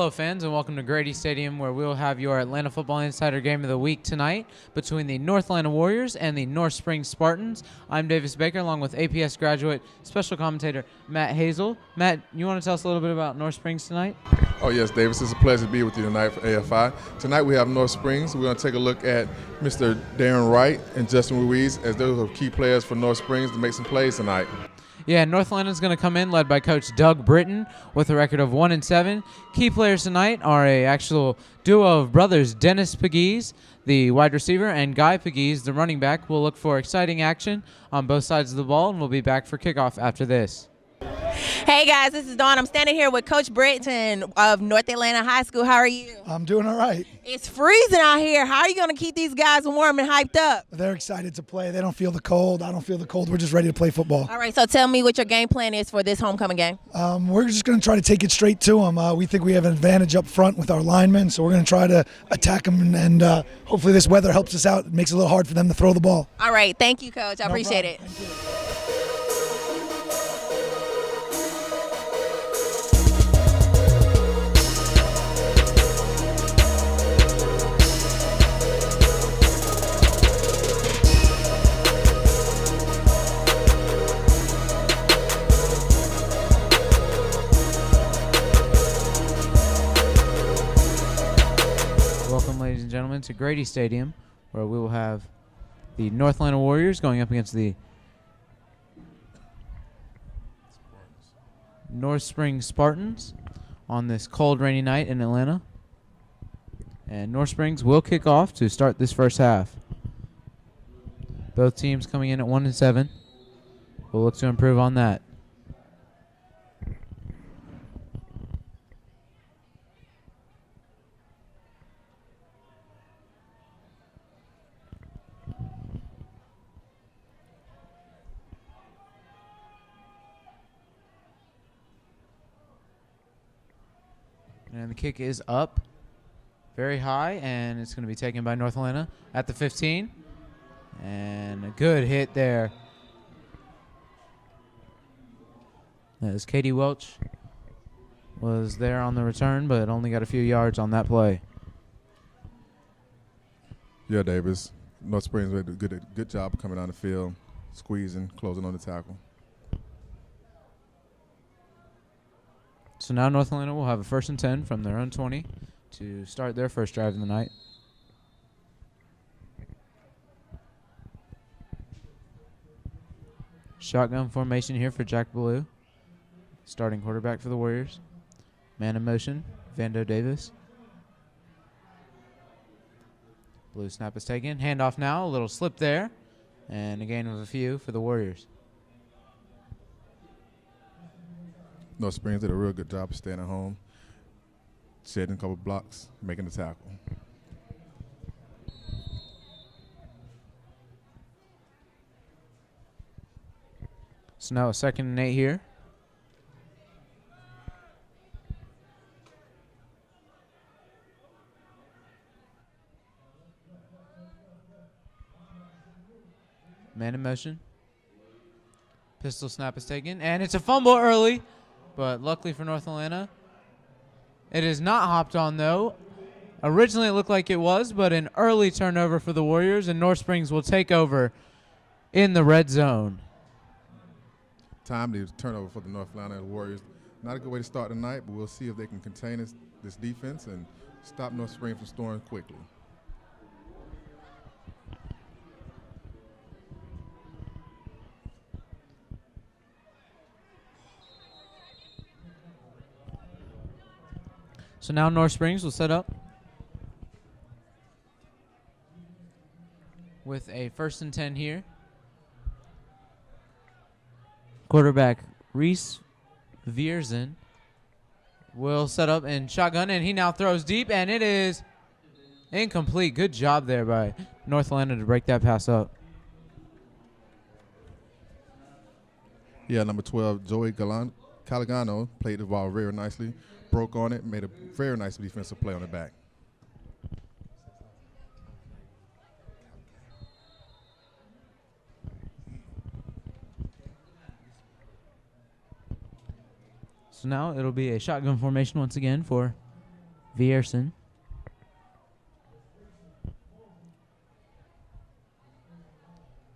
Hello, fans, and welcome to Grady Stadium, where we'll have your Atlanta Football Insider Game of the Week tonight between the North Atlanta Warriors and the North Springs Spartans. I'm Davis Baker, along with APS graduate special commentator Matt Hazel. Matt, you want to tell us a little bit about North Springs tonight? Oh, yes, Davis. It's a pleasure to be with you tonight for AFI. Tonight we have North Springs. We're going to take a look at Mr. Darren Wright and Justin Ruiz as those are key players for North Springs to make some plays tonight. Yeah, North Atlanta's going to come in led by Coach Doug Britton with a record of 1-7. Key players tonight are a actual duo of brothers, Dennis Pegues, the wide receiver, and Guy Pegues, the running back. We'll look for exciting action on both sides of the ball, and we'll be back for kickoff after this. Hey guys, this is Dawn. I'm standing here with Coach Britton of North Atlanta High School. How are you? I'm doing all right. It's freezing out here. How are you going to keep these guys warm and hyped up? They're excited to play. They don't feel the cold. I don't feel the cold. We're just ready to play football. All right, so tell me what your game plan is for this homecoming game. We're just going to try to take it straight to them. We think we have an advantage up front with our linemen, so we're going to try to attack them, and hopefully this weather helps us out. It makes it a little hard for them to throw the ball. All right, thank you, Coach. I appreciate it. Thank you. Welcome, ladies and gentlemen, to Grady Stadium, where we will have the North Atlanta Warriors going up against the North Springs Spartans on this cold, rainy night in Atlanta. And North Springs will kick off to start this first half. Both teams coming in at 1-7. We'll look to improve on that. And the kick is up very high, and it's going to be taken by North Atlanta at the 15. And a good hit there. As Katie Welch was there on the return, but only got a few yards on that play. Yeah, Davis. North Springs did a good job coming down the field, squeezing, closing on the tackle. So now North Atlanta will have a 1st and 10 from their own 20 to start their first drive of the night. Shotgun formation here for Jack Blue, starting quarterback for the Warriors. Man in motion, Vando Davis. Blue snap is taken. Handoff now, a little slip there, and a gain of a few for the Warriors. North Springs did a real good job of staying at home, shedding a couple blocks, making the tackle. So now a 2nd and 8 here. Man in motion. Pistol snap is taken, and it's a fumble early, but luckily for North Atlanta, it is not hopped on, though. Originally, it looked like it was, but an early turnover for the Warriors, and North Springs will take over in the red zone. Timely turnover for the North Atlanta Warriors. Not a good way to start the night, but we'll see if they can contain this defense and stop North Springs from scoring quickly. So now North Springs will set up with a 1st and 10 here. Quarterback Reese Viersen will set up in shotgun, and he now throws deep, and it is incomplete. Good job there by North Atlanta to break that pass up. Yeah, number 12, Joey Calagano played the ball very nicely, broke on it, made a very nice defensive play on the back. So now it'll be a shotgun formation once again for Viersen.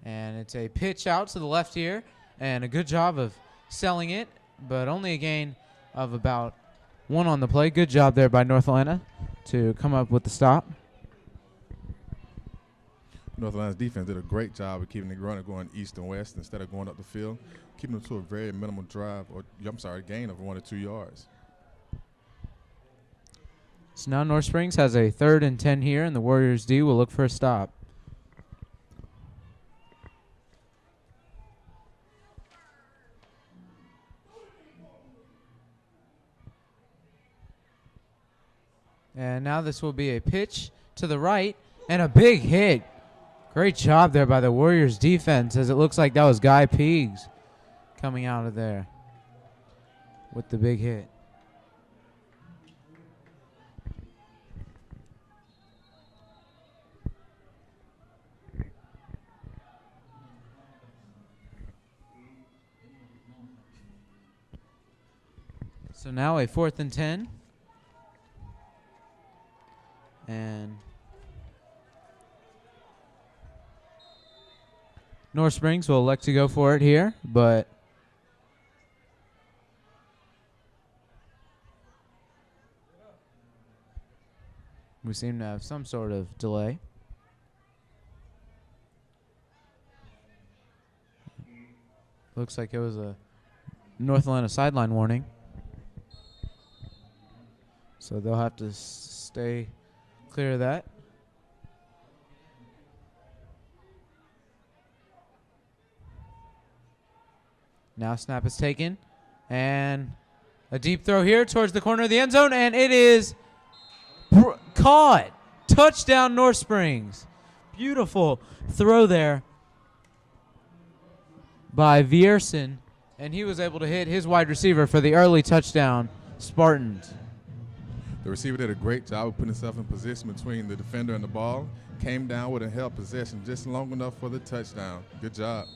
And it's a pitch out to the left here, and a good job of selling it, but only a gain of about 1 on the play. Good job there by North Atlanta to come up with the stop. North Atlanta's defense did a great job of keeping the runner going east and west instead of going up the field, keeping them to a very minimal drive, or gain of 1 or 2 yards. So now North Springs has a 3rd and 10 here, and the Warriors D will look for a stop. And now this will be a pitch to the right and a big hit. Great job there by the Warriors defense, as it looks like that was Guy Peegs coming out of there with the big hit. So now a 4th and 10. And North Springs will elect to go for it here, but we seem to have some sort of delay. Looks like it was a North Atlanta sideline warning. So they'll have to stay clear of that. Now snap is taken, and a deep throw here towards the corner of the end zone, and it is caught. Touchdown North Springs. Beautiful throw there by Viersen, and he was able to hit his wide receiver for the early touchdown, Spartans. The receiver did a great job of putting himself in position between the defender and the ball, came down with and held possession just long enough for the touchdown. Good job.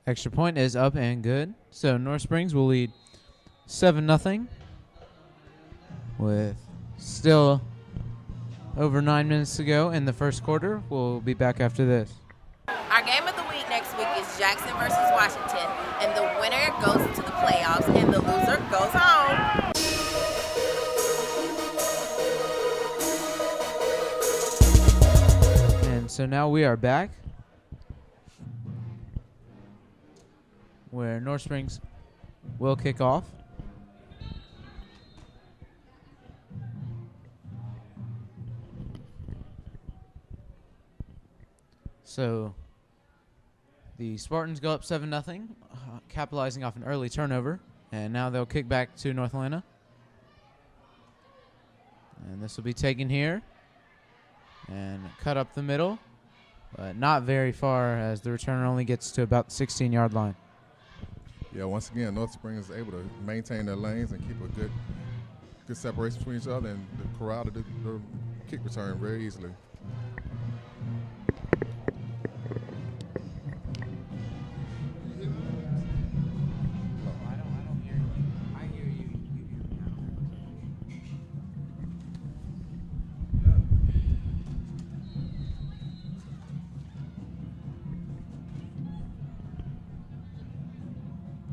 Extra point is up and good. So North Springs will lead 7-0 with still over 9 minutes to go in the first quarter. We'll be back after this. Our game of the week next week is Jackson versus Washington, and the winner goes to the playoffs, and the loser goes home. And so now we are back, where North Springs will kick off. So the Spartans go up 7-0, capitalizing off an early turnover, and now they'll kick back to North Atlanta. And this will be taken here and cut up the middle, but not very far, as the returner only gets to about the 16-yard line. Yeah, once again, North Springs is able to maintain their lanes and keep a good separation between each other, and the corral to do the kick return very easily.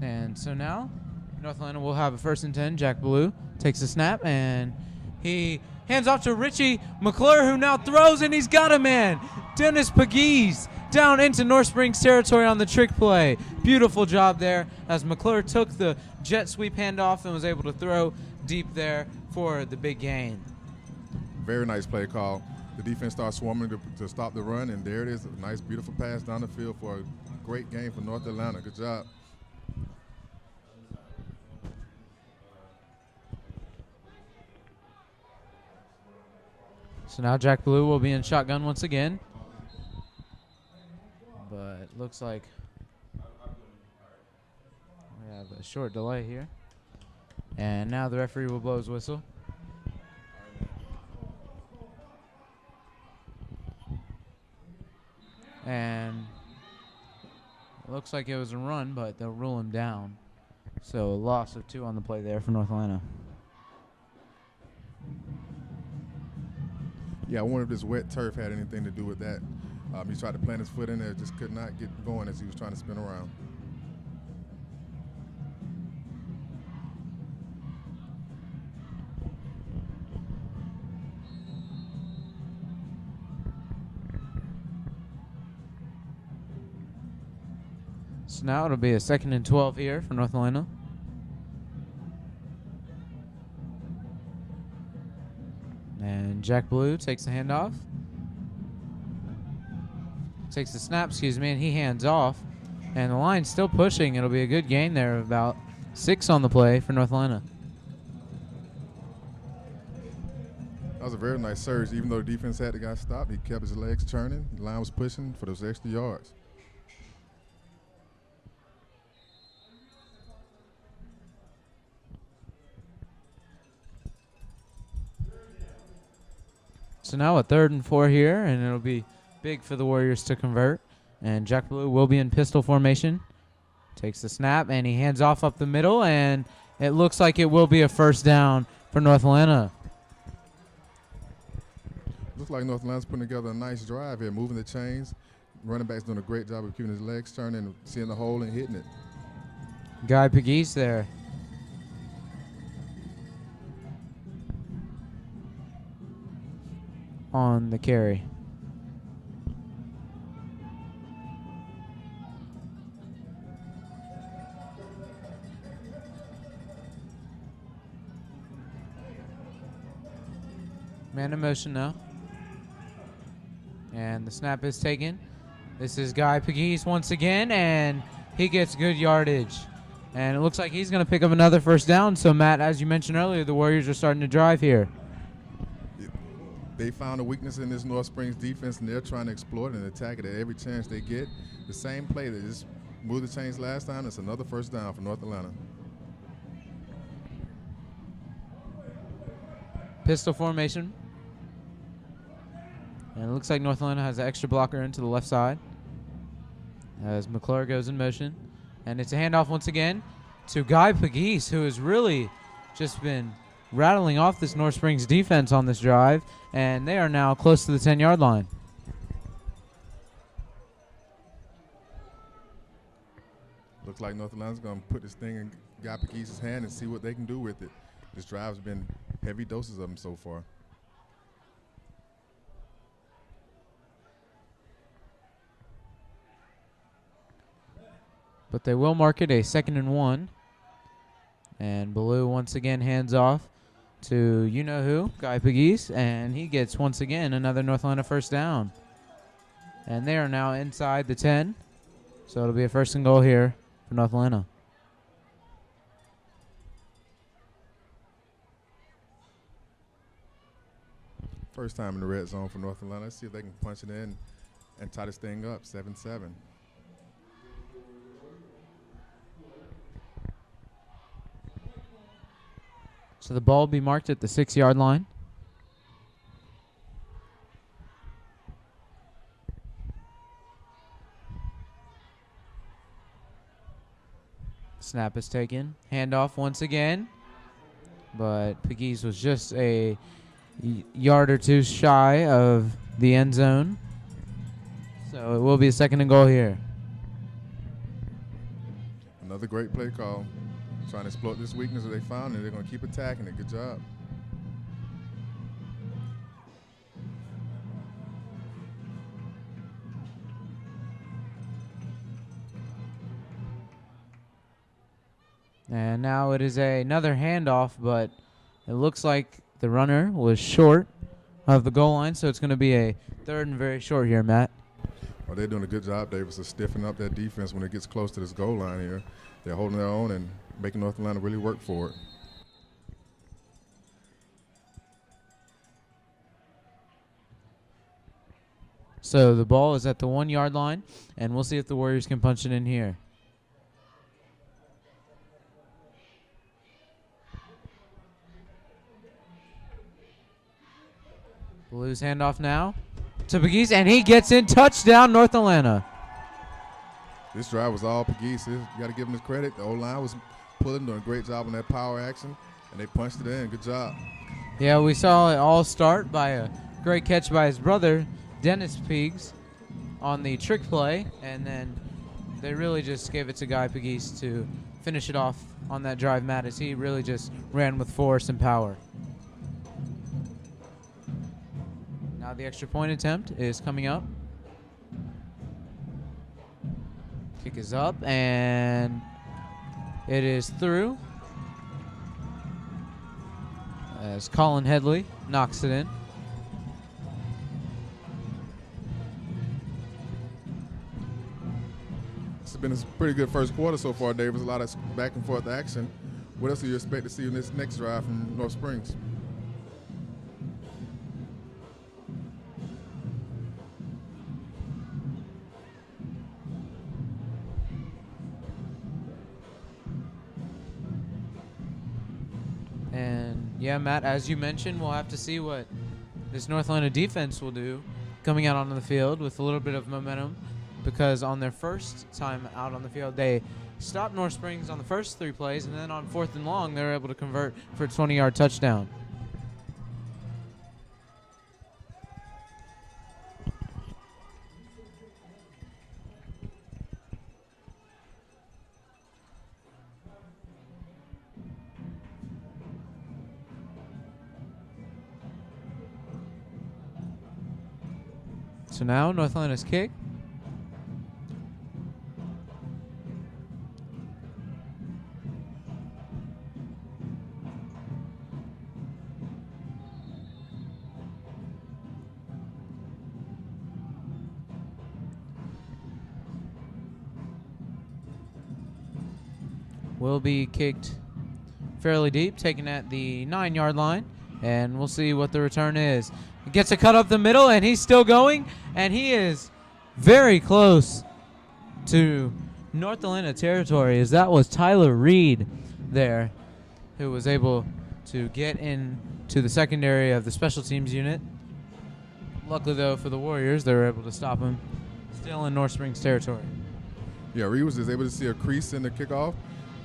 And so now North Atlanta will have a 1st and 10. Jack Blue takes a snap, and he hands off to Richie McClure, who now throws, and he's got a man. Dennis Pegues down into North Springs territory on the trick play. Beautiful job there, as McClure took the jet sweep handoff and was able to throw deep there for the big gain. Very nice play call. The defense starts swarming to stop the run, and there it is, a nice, beautiful pass down the field for a great game for North Atlanta. Good job. So now Jack Blue will be in shotgun once again. But looks like we have a short delay here. And now the referee will blow his whistle. And it looks like it was a run, but they'll rule him down. So a loss of 2 on the play there for North Atlanta. Yeah, I wonder if this wet turf had anything to do with that. He tried to plant his foot in there, just could not get going as he was trying to spin around. So now it'll be a 2nd and 12 here for North Atlanta. And Jack Blue takes the handoff. Takes the snap, and he hands off. And the line's still pushing. It'll be a good gain there of about 6 on the play for North Atlanta. That was a very nice surge. Even though the defense had the guy stopped, he kept his legs turning. The line was pushing for those extra yards. So now a 3rd and 4 here, and it'll be big for the Warriors to convert. And Jack Blue will be in pistol formation. Takes the snap, and he hands off up the middle, and it looks like it will be a 1st down for North Atlanta. Looks like North Atlanta's putting together a nice drive here, moving the chains. Running back's doing a great job of keeping his legs turning, seeing the hole and hitting it. Guy Pegues there. On the carry. Man in motion now. And the snap is taken. This is Guy Pegues once again, and he gets good yardage. And it looks like he's going to pick up another 1st down. So, Matt, as you mentioned earlier, the Warriors are starting to drive here. They found a weakness in this North Springs defense, and they're trying to exploit it and attack it at every chance they get. The same play, they just moved the chains last time. It's another 1st down for North Atlanta. Pistol formation. And it looks like North Atlanta has an extra blocker into the left side as McClure goes in motion. And it's a handoff once again to Guy Pegues, who has really just been rattling off this North Springs defense on this drive. And they are now close to the 10-yard line. Looks like North Atlanta's going to put this thing in Guy Pegues' hand and see what they can do with it. This drive's been heavy doses of them so far. But they will mark it a 2nd and 1. And Blue once again hands off to you-know-who, Guy Pegues, and he gets once again another North Atlanta 1st down. And they are now inside the 10, so it'll be a 1st and goal here for North Atlanta. First time in the red zone for North Atlanta. Let's see if they can punch it in and tie this thing up, 7-7. So the ball will be marked at the 6-yard line. Snap is taken. Handoff once again. But Pegues was just a yard or 2 shy of the end zone. So it will be a 2nd and goal here. Another great play call. Trying to exploit this weakness that they found, and they're going to keep attacking it. Good job. And now it is another handoff, but it looks like the runner was short of the goal line, so it's going to be a 3rd and very short here, Matt. Well, they're doing a good job, Davis, of stiffening up that defense when it gets close to this goal line here. They're holding their own and making North Atlanta really work for it. So the ball is at the 1-yard line, and we'll see if the Warriors can punch it in here. Loose handoff now to Pegues, and he gets in. Touchdown, North Atlanta. This drive was all Pegues. You got to give him his credit. The O-line was pulling, doing a great job on that power action, and they punched it in. Good job. Yeah, we saw it all start by a great catch by his brother, Dennis Pegues, on the trick play, and then they really just gave it to Guy Pegues to finish it off on that drive, Matt, as he really just ran with force and power. Now the extra point attempt is coming up. Kick is up, and it is through as Colin Headley knocks it in. It's been a pretty good first quarter so far, Davis. A lot of back and forth action. What else do you expect to see in this next drive from North Springs? And yeah, Matt, as you mentioned, we'll have to see what this North Atlanta defense will do coming out onto the field with a little bit of momentum, because on their first time out on the field, they stopped North Springs on the first 3 plays, and then on 4th and long, they were able to convert for a 20-yard touchdown. So now North Atlanta's kick. Will be kicked fairly deep, taken at the 9-yard line, and we'll see what the return is. He gets a cut up the middle, and he's still going, and he is very close to North Atlanta territory, as that was Tyler Reed there, who was able to get into the secondary of the special teams unit. Luckily, though, for the Warriors, they were able to stop him, still in North Springs territory. Yeah, Reed was just able to see a crease in the kickoff,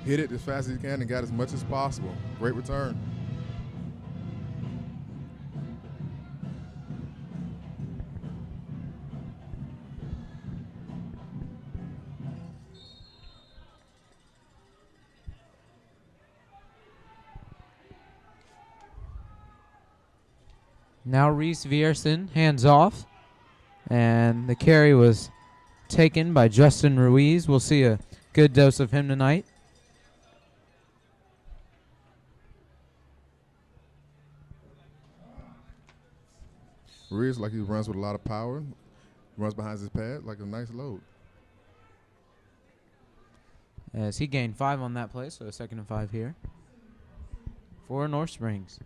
hit it as fast as he can, and got as much as possible. Great return. Now Reese Vierson hands off, and the carry was taken by Justin Ruiz. We'll see a good dose of him tonight. Ruiz, like he runs with a lot of power, runs behind his pad like a nice load. As he gained 5 on that play, so a 2nd and 5 here for North Springs.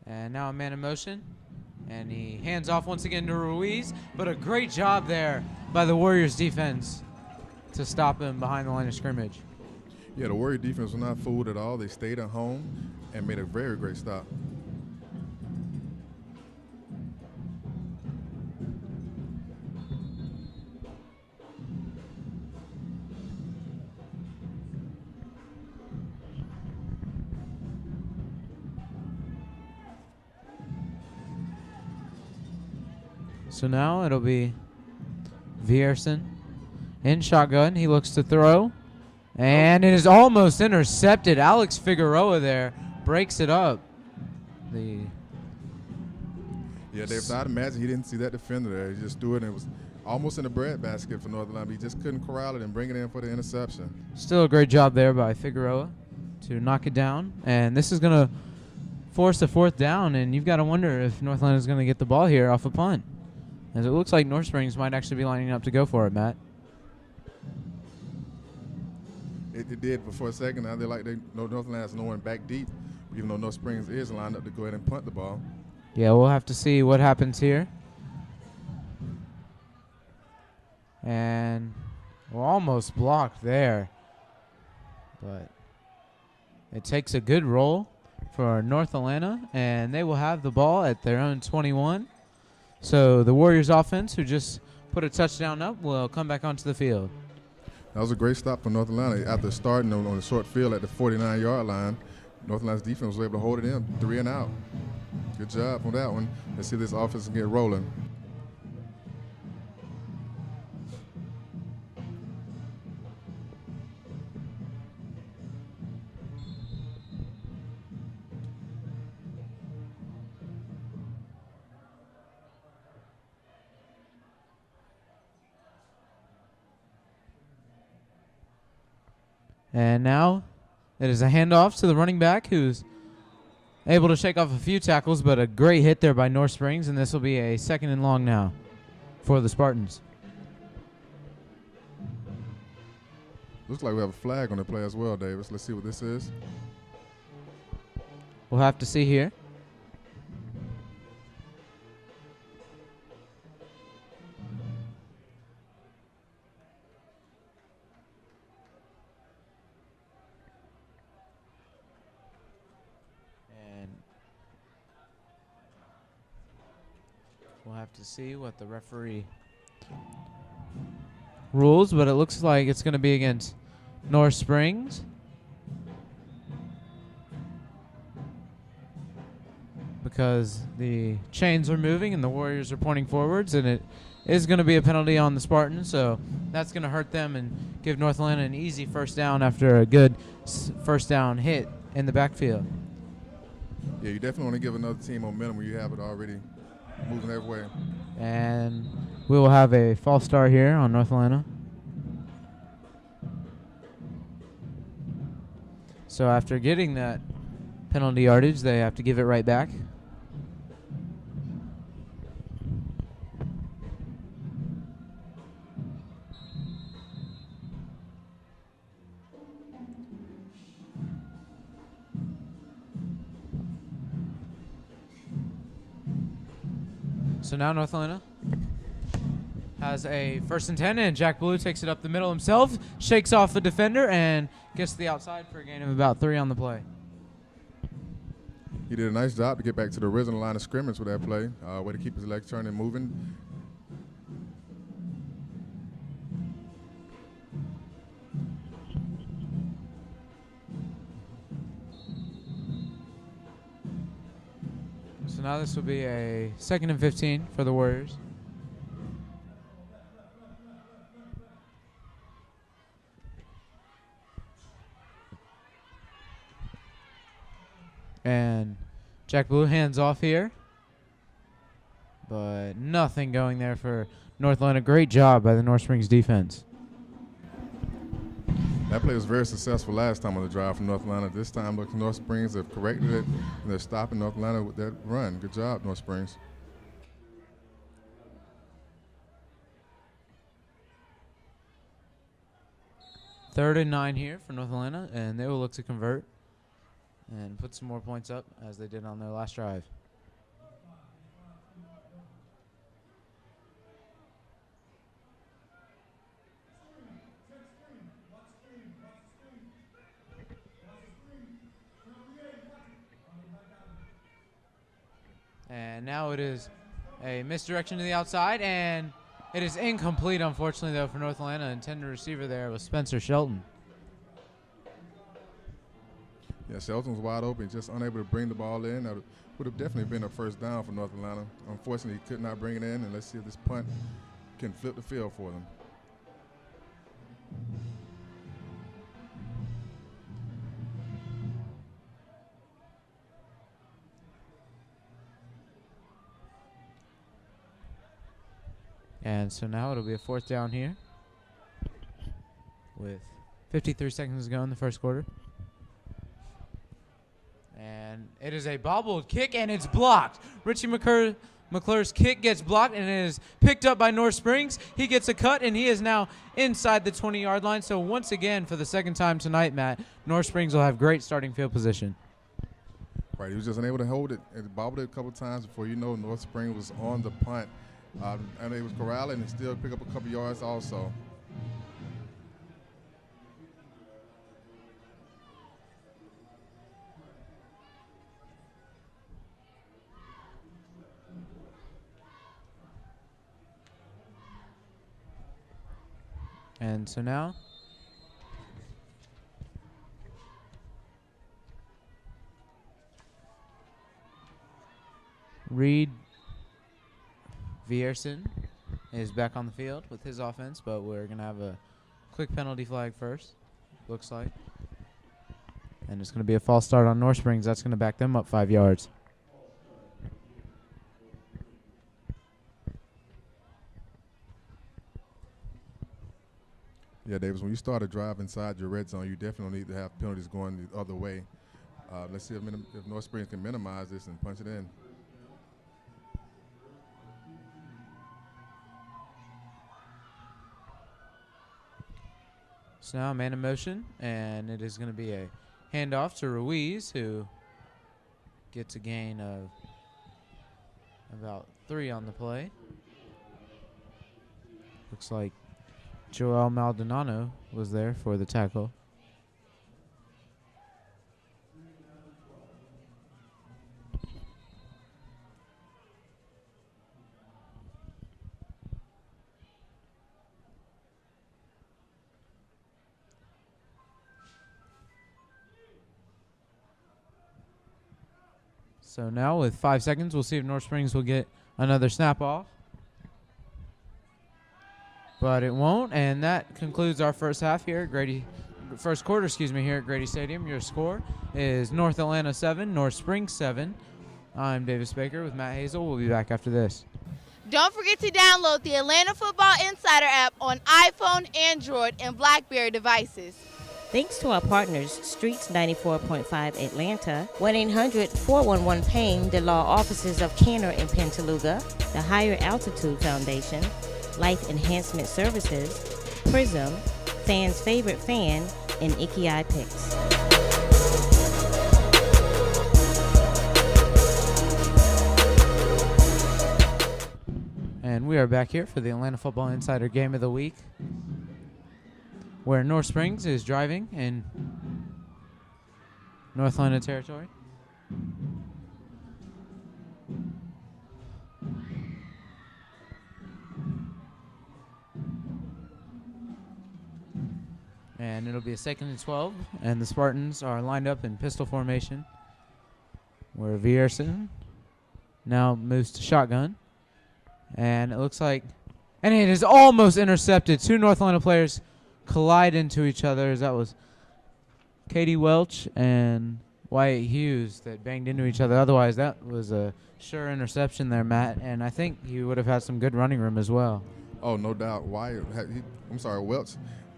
And now a man in motion, and he hands off once again to Ruiz, but a great job there by the Warriors defense to stop him behind the line of scrimmage. Yeah, the Warrior defense was not fooled at all. They stayed at home and made a very great stop. So now it'll be Vierson in shotgun. He looks to throw, and it is almost intercepted. Alex Figueroa there breaks it up. Yeah, Dave, I'd imagine he didn't see that defender there. He just threw it, and it was almost in the breadbasket for North Atlanta. He just couldn't corral it and bring it in for the interception. Still a great job there by Figueroa to knock it down. And this is going to force a 4th down, and you've got to wonder if North Atlanta is going to get the ball here off a punt, as it looks like North Springs might actually be lining up to go for it, Matt. It did for a second. Now North Atlanta has no one back deep, even though North Springs is lined up to go ahead and punt the ball. Yeah, we'll have to see what happens here. And we're almost blocked there But it takes a good roll for North Atlanta, and they will have the ball at their own 21. So the Warriors offense, who just put a touchdown up, will come back onto the field. That was a great stop for North Atlanta. After starting on the short field at the 49-yard line, North Atlanta's defense was able to hold it in, 3 and out. Good job on that one. Let's see this offense get rolling. And now it is a handoff to the running back, who's able to shake off a few tackles, but a great hit there by North Springs, and this will be a 2nd and long now for the Spartans. Looks like we have a flag on the play as well, Davis. Let's see what this is. We'll have to see here. We'll have to see what the referee rules, but it looks like it's going to be against North Springs. Because the chains are moving and the Warriors are pointing forwards, and it is going to be a penalty on the Spartans, so that's going to hurt them and give North Atlanta an easy first down after a good first down hit in the backfield. Yeah, you definitely want to give another team momentum when you have it already moving every way. And we will have a false start here on North Atlanta. So after getting that penalty yardage, they have to give it right back. So now North Atlanta has a 1st and 10, and Jack Blue takes it up the middle himself, shakes off the defender, and gets to the outside for a gain of about 3 on the play. He did a nice job to get back to the original line of scrimmage with that play. Way to keep his legs turning and moving. So now this will be a 2nd and 15 for the Warriors. And Jack Blue hands off here. But nothing going there for North Atlanta. Great job by the North Springs defense. That play was very successful last time on the drive from North Atlanta. This time, look, North Springs have corrected it, and they're stopping North Atlanta with that run. Good job, North Springs. Third and 9 here for North Atlanta, and they will look to convert and put some more points up as they did on their last drive. And now it is a misdirection to the outside, and it is incomplete, unfortunately, though, for North Atlanta. Intended receiver there was Spencer Shelton. Yeah, Shelton was wide open, just unable to bring the ball in. That would have definitely been a first down for North Atlanta. Unfortunately, he could not bring it in, and let's see if this punt can flip the field for them. And so now it'll be a 4th down here with 53 seconds to go in the first quarter. And it is a bobbled kick, and it's blocked. Richie McClure's kick gets blocked, and it is picked up by North Springs. He gets a cut, and he is now inside the 20-yard line. So once again, for the 2nd time tonight, Matt, North Springs will have great starting field position. Right, he was just unable to hold it and bobbled it a couple times before you know North Springs was on the punt. And it was corralling and still pick up a couple yards also. And so now Reed Viersen is back on the field with his offense, but we're going to have a quick penalty flag first, looks like. And it's going to be a false start on North Springs. That's going to back them up 5 yards. Yeah, Davis, when you start a drive inside your red zone, you definitely need to have penalties going the other way. Let's see if North Springs can minimize this and punch it in. So now man in motion, and it is going to be a handoff to Ruiz, who gets a gain of about 3 on the play. Looks like Joel Maldonado was there for the tackle. So now with 5 seconds, we'll see if North Springs will get another snap off. But it won't, and that concludes our first half here at Grady. First quarter, here at Grady Stadium. Your score is North Atlanta 7, North Springs 7. I'm Davis Baker with Matt Hazel. We'll be back after this. Don't forget to download the Atlanta Football Insider app on iPhone, Android, and BlackBerry devices. Thanks to our partners, Streets 94.5 Atlanta, 1-800-411-PAIN, the law offices of Canner and Pentalooga, the Higher Altitude Foundation, Life Enhancement Services, Prism, Fans' Favorite Fan, and Ikiai Picks. And we are back here for the Atlanta Football Insider Game of the Week, where North Springs is driving in North Atlanta territory. And it'll be a 2nd and 12, and the Spartans are lined up in pistol formation, where Viersen now moves to shotgun. And it looks like, and it is almost intercepted. 2 North Atlanta players collide into each other. That was Katie Welch and Wyatt Hughes that banged into each other. Otherwise, that was a sure interception there, Matt. And I think he would have had some good running room as well. Oh, no doubt. Welch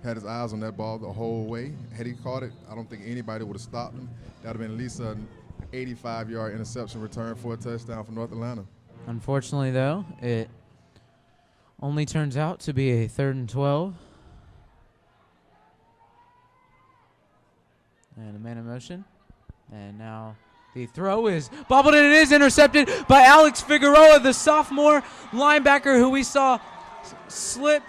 had his eyes on that ball the whole way. Had he caught it, I don't think anybody would have stopped him. That would have been at least an 85-yard interception return for a touchdown for North Atlanta. Unfortunately, though, it only turns out to be a 3rd and 12. And a man in motion. And now the throw is bobbled, and it is intercepted by Alex Figueroa, the sophomore linebacker who we saw slip,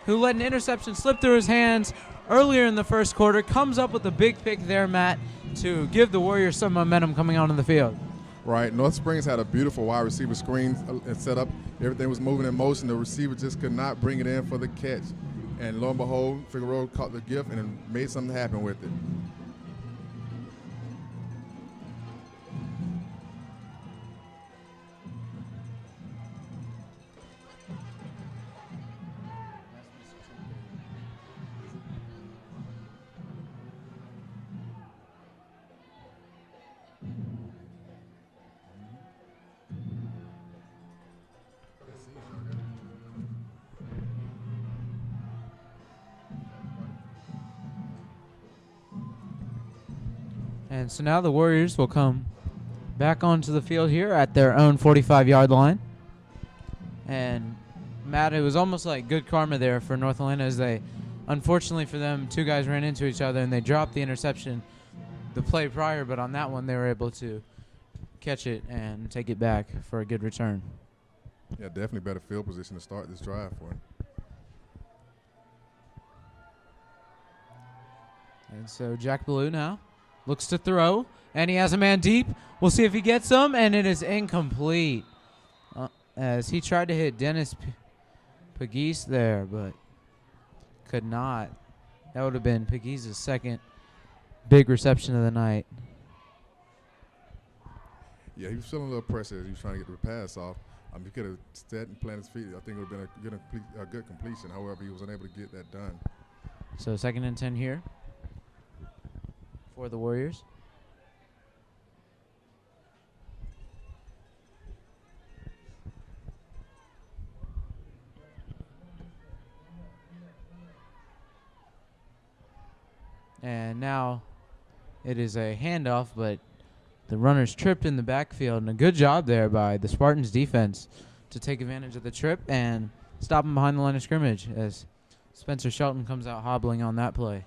who let an interception slip through his hands earlier in the first quarter. Comes up with a big pick there, Matt, to give the Warriors some momentum coming out on the field. Right. North Springs had a beautiful wide receiver screen and set up. Everything was moving in motion. The receiver just could not bring it in for the catch. And lo and behold, Figueroa caught the gift and made something happen with it. And so now the Warriors will come back onto the field here at their own 45-yard line. And, Matt, it was almost like good karma there for North Atlanta as they, unfortunately for them, 2 guys ran into each other and they dropped the interception the play prior, but on that one they were able to catch it and take it back for a good return. Yeah, definitely better field position to start this drive for him. And so Jack Ballou now looks to throw, and he has a man deep. We'll see if he gets some, and it is incomplete as he tried to hit Dennis Pegues there, but could not. That would have been Peguese's second big reception of the night. Yeah, he was feeling a little pressure as he was trying to get the pass off. He could have stepped and planted his feet. I think it would have been a good completion. However, he was unable to get that done. So 2nd and 10 here for the Warriors. And now it is a handoff, but the runner's tripped in the backfield, and a good job there by the Spartans defense to take advantage of the trip and stop him behind the line of scrimmage as Spencer Shelton comes out hobbling on that play.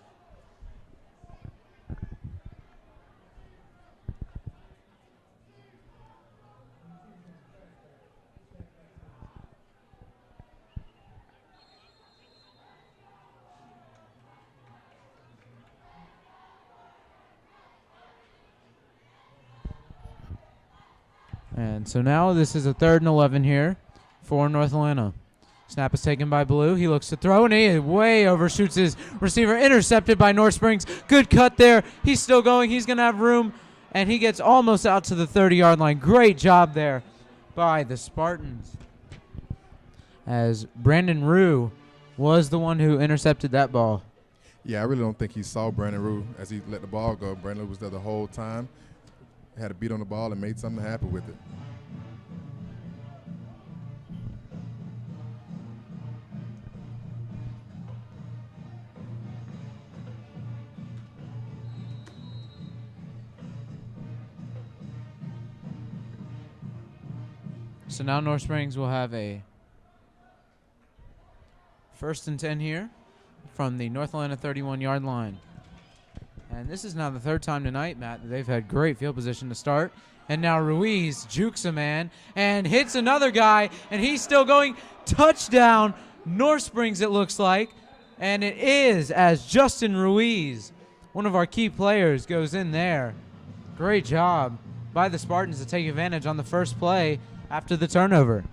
And so now this is a 3rd and 11 here for North Atlanta. Snap is taken by Blue. He looks to throw, and he way overshoots his receiver. Intercepted by North Springs. Good cut there. He's still going. He's going to have room, and he gets almost out to the 30-yard line. Great job there by the Spartans, as Brandon Rue was the one who intercepted that ball. Yeah, I really don't think he saw Brandon Rue as he let the ball go. Brandon Rue was there the whole time. Had a beat on the ball and made something happen with it. So now North Springs will have a 1st and 10 here from the North Atlanta 31-yard line. And this is now the 3rd time tonight, Matt, that they've had great field position to start. And now Ruiz jukes a man and hits another guy, and he's still going. Touchdown, North Springs, it looks like. And it is, as Justin Ruiz, one of our key players, goes in there. Great job by the Spartans to take advantage on the first play after the turnover.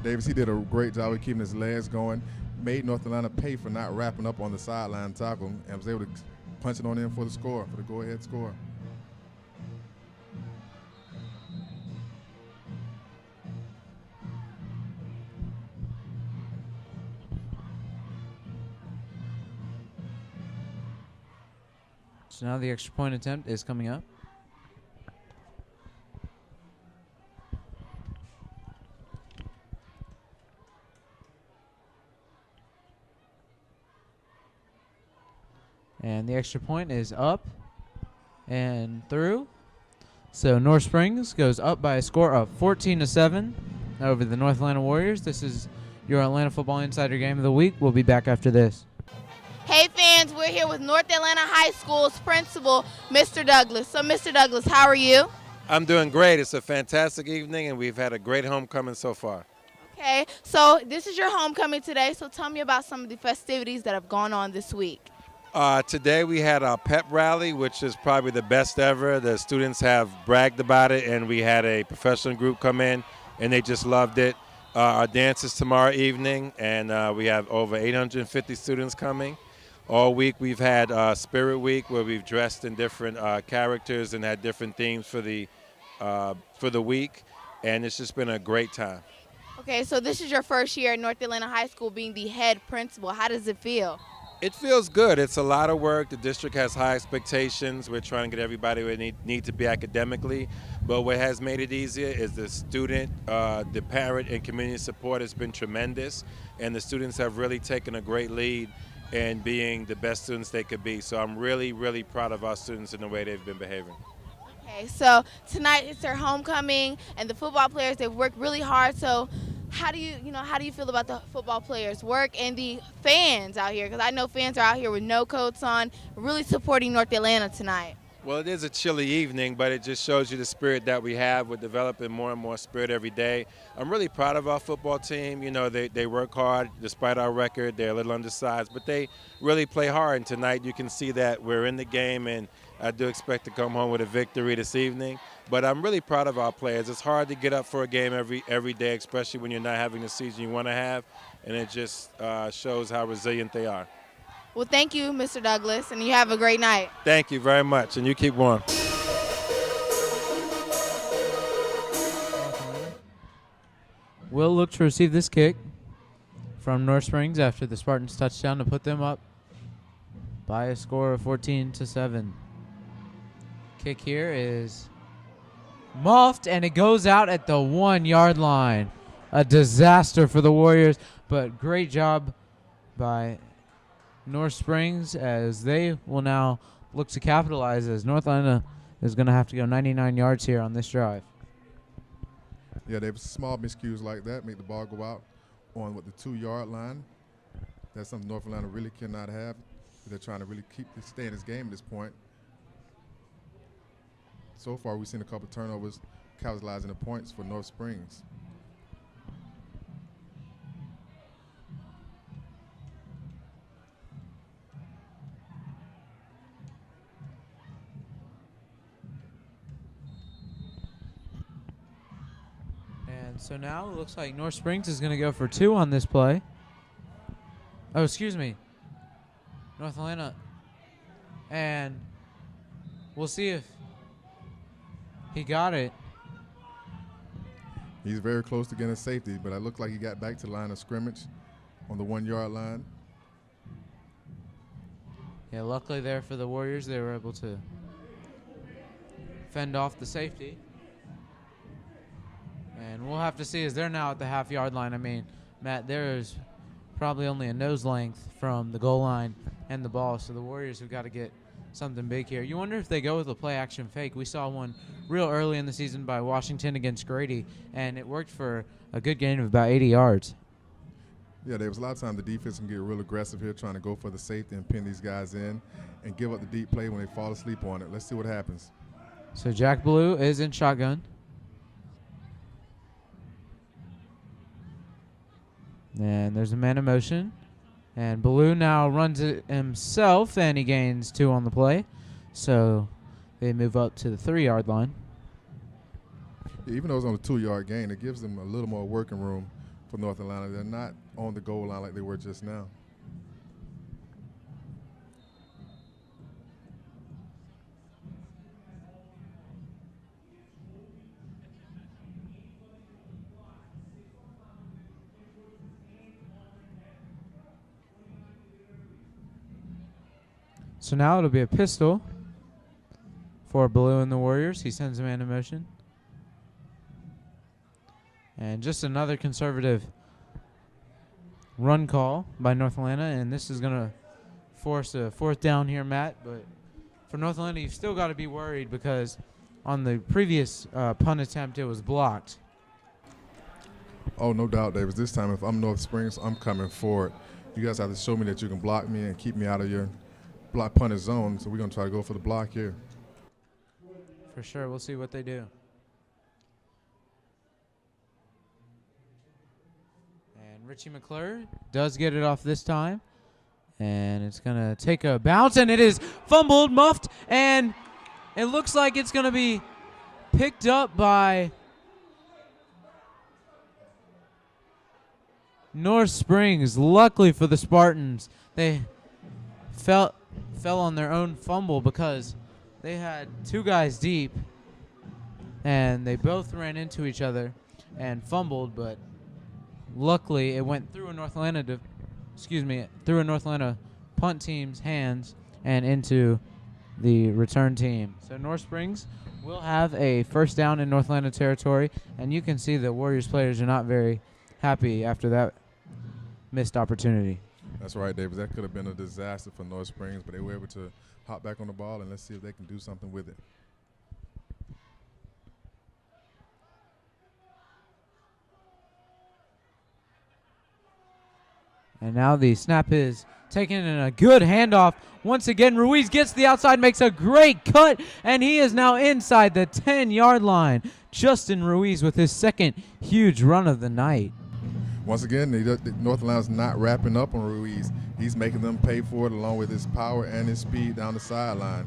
Davis, he did a great job of keeping his legs going, made North Atlanta pay for not wrapping up on the sideline tackle, and was able to punch it on in for the score, for the go-ahead score. So now the extra point attempt is coming up. And the extra point is up and through. So North Springs goes up by a score of 14-7 over the North Atlanta Warriors. This is your Atlanta Football Insider Game of the Week. We'll be back after this. Hey fans, we're here with North Atlanta High School's principal, Mr. Douglas. So Mr. Douglas, how are you? I'm doing great. It's a fantastic evening, and we've had a great homecoming so far. Okay, so this is your homecoming today, so tell me about some of the festivities that have gone on this week. Today we had our pep rally, which is probably the best ever. The students have bragged about it, and we had a professional group come in, and they just loved it. Our dance is tomorrow evening, and we have over 850 students coming. All week we've had Spirit Week, where we've dressed in different characters and had different themes for the week, and it's just been a great time. Okay, so this is your first year at North Atlanta High School being the head principal. How does it feel? It feels good. It's a lot of work. The district has high expectations. We're trying to get everybody where they need to be academically. But what has made it easier is the student, the parent, and community support has been tremendous. And the students have really taken a great lead in being the best students they could be. So I'm really, really proud of our students and the way they've been behaving. Okay, so tonight it's their homecoming, and the football players, they've worked really hard. So how do you feel about the football players' work and the fans out here? Because I know fans are out here with no coats on, really supporting North Atlanta tonight. Well, it is a chilly evening, but it just shows you the spirit that we have. We're developing more and more spirit every day. I'm really proud of our football team. You know, they work hard despite our record. They're a little undersized, but they really play hard. And tonight you can see that we're in the game, and I do expect to come home with a victory this evening. But I'm really proud of our players. It's hard to get up for a game every day, especially when you're not having the season you want to have, and it just shows how resilient they are. Well, thank you, Mr. Douglas, and you have a great night. Thank you very much, and you keep warm. Will look to receive this kick from North Springs after the Spartans touchdown to put them up by a score of 14-7. Kick here is muffed, and it goes out at the 1-yard line. A disaster for the Warriors, but great job by North Springs as they will now look to capitalize as North Atlanta is going to have to go 99 yards here on this drive. Yeah, they have small miscues like that, make the ball go out on the 2-yard line. That's something North Atlanta really cannot have. They're trying to really stay in this game at this point. So far, we've seen a couple turnovers capitalizing the points for North Springs. And so now it looks like North Springs is going to go for 2 on this play. Oh, excuse me. North Atlanta. And we'll see if he got it. He's very close to getting a safety, but it looked like he got back to the line of scrimmage on the 1-yard line. Yeah, luckily there for the Warriors, they were able to fend off the safety. And we'll have to see as they're now at the half-yard line. I mean, Matt, there is probably only a nose length from the goal line and the ball, so the Warriors have got to get something big here. You wonder if they go with a play-action fake. We saw one real early in the season by Washington against Grady, and it worked for a good gain of about 80 yards. Yeah, there was a lot of time the defense can get real aggressive here, trying to go for the safety and pin these guys in and give up the deep play when they fall asleep on it. Let's see what happens. So Jack Blue is in shotgun. And there's a man in motion. And Blue now runs it himself, and he gains 2 on the play. So they move up to the 3-yard line. Yeah, even though it's on a 2-yard gain, it gives them a little more working room for North Atlanta. They're not on the goal line like they were just now. So now it'll be a pistol for Blue and the Warriors. He sends a man in motion. And just another conservative run call by North Atlanta. And this is going to force a 4th down here, Matt. But for North Atlanta, you've still got to be worried because on the previous punt attempt, it was blocked. Oh, no doubt, Davis. This time, if I'm North Springs, I'm coming forward. You guys have to show me that you can block me and keep me out of your block punter zone, so we're going to try to go for the block here. For sure. We'll see what they do. And Richie McClure does get it off this time. And it's going to take a bounce, and it is fumbled, muffed, and it looks like it's going to be picked up by North Springs. Luckily for the Spartans, they fell on their own fumble because they had 2 guys deep, and they both ran into each other and fumbled, but luckily it went through a North Atlanta punt team's hands and into the return team. So North Springs will have a 1st down in North Atlanta territory, and you can see that Warriors players are not very happy after that missed opportunity. That's right, Davis. That could have been a disaster for North Springs, but they were able to hop back on the ball, and let's see if they can do something with it. And now the snap is taken in a good handoff. Once again, Ruiz gets the outside, makes a great cut, and he is now inside the 10-yard line. Justin Ruiz with his 2nd huge run of the night. Once again, North Atlanta's not wrapping up on Ruiz. He's making them pay for it along with his power and his speed down the sideline.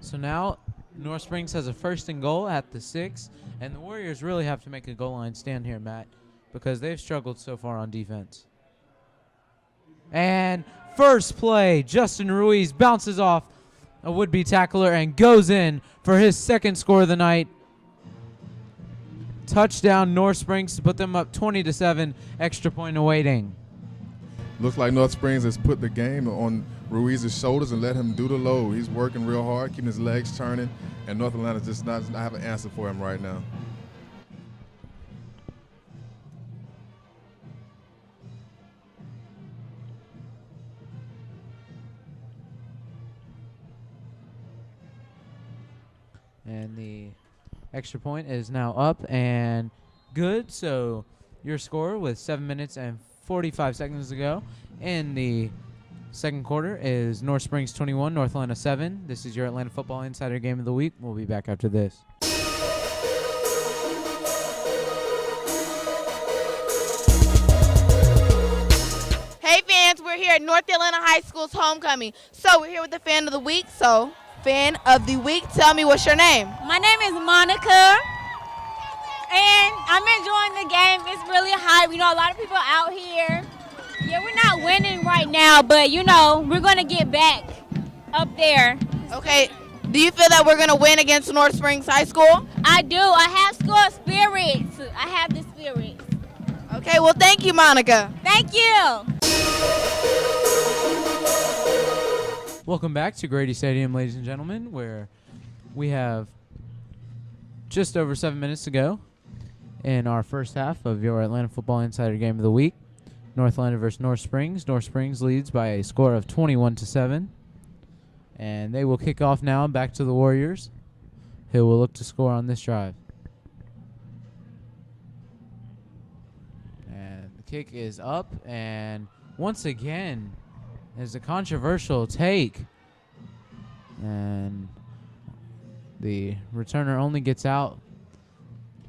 So now North Springs has a 1st and goal at the 6, and the Warriors really have to make a goal line stand here, Matt, because they've struggled so far on defense. And first play, Justin Ruiz bounces off a would-be tackler and goes in for his 2nd score of the night. Touchdown North Springs to put them up 20-7, extra point awaiting. Looks like North Springs has put the game on Ruiz's shoulders and let him do the load. He's working real hard, keeping his legs turning, and North Atlanta just not have an answer for him right now. And the extra point is now up and good. So your score with 7 minutes and 45 seconds to go in the 2nd quarter is North Springs 21, North Atlanta 7. This is your Atlanta Football Insider Game of the Week. We'll be back after this. Hey fans, we're here at North Atlanta High School's homecoming. So we're here with the fan of the week. So fan of the week, tell me what's your name. My name is Monica, and I'm enjoying the game. It's really hype. You know, a lot of people out here. Yeah, we're not winning right now, but, you know, we're going to get back up there. Okay, do you feel that we're going to win against North Springs High School? I do. I have school spirits. I have the spirits. Okay, well, thank you, Monica. Thank you. Welcome back to Grady Stadium, ladies and gentlemen, where we have just over 7 minutes to go in our first half of your Atlanta Football Insider Game of the Week. North Atlanta versus North Springs. North Springs leads by a score of 21-7. And they will kick off now back to the Warriors, who will look to score on this drive. And the kick is up, and once again, there's a controversial take. And the returner only gets out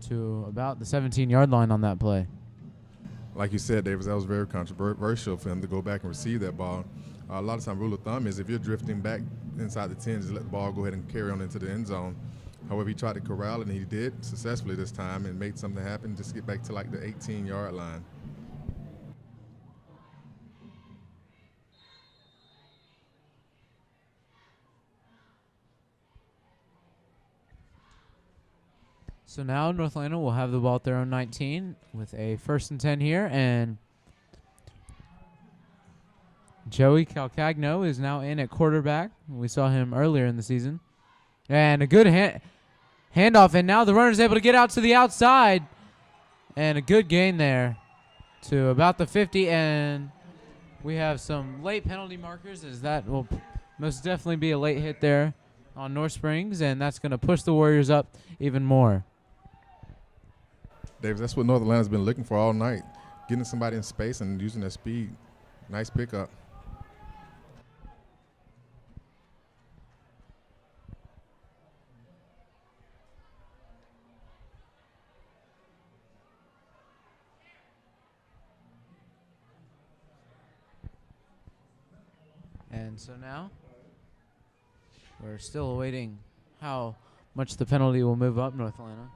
to about the 17-yard line on that play. Like you said, Davis, that was very controversial for him to go back and receive that ball. A lot of times, rule of thumb is if you're drifting back inside the 10, just let the ball go ahead and carry on into the end zone. However, he tried to corral it, and he did successfully this time and made something happen, just get back to like the 18-yard line. So now North Atlanta will have the ball at their own 19 with a 1st and 10 here, and Joey Calcagno is now in at quarterback. We saw him earlier in the season. And a good handoff, and now the runner's able to get out to the outside. And a good gain there to about the 50, and we have some late penalty markers, as that will most definitely be a late hit there on North Springs, and that's going to push the Warriors up even more. Davis, that's what North Atlanta's been looking for all night, getting somebody in space and using their speed. Nice pickup. And so now we're still awaiting how much the penalty will move up North Atlanta.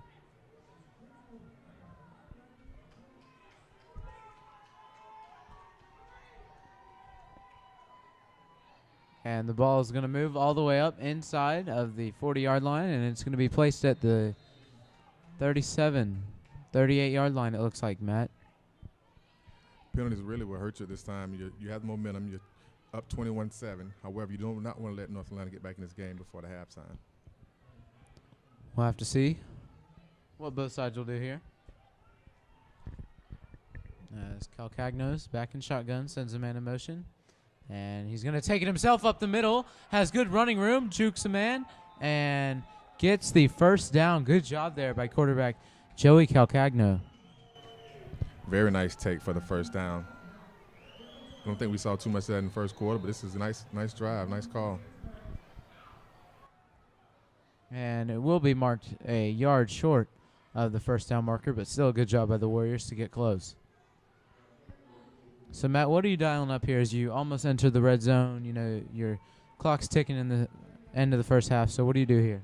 And the ball is going to move all the way up inside of the 40-yard line, and it's going to be placed at the 38-yard line, it looks like, Matt. Penalties really will hurt you this time. You have the momentum. You're up 21-7. However, you do not want to let North Atlanta get back in this game before the halftime. We'll have to see what both sides will do here. As Calcagno's back in shotgun, sends a man in motion. And he's going to take it himself up the middle. Has good running room, jukes a man, and gets the first down. Good job there by quarterback Joey Calcagno. Very nice take for the first down. I don't think we saw too much of that in the first quarter, but this is a nice drive, nice call. And it will be marked a yard short of the first down marker, but still a good job by the Warriors to get close. So, Matt, what are you dialing up here as you almost enter the red zone? You know, your clock's ticking in the end of the first half. So what do you do here?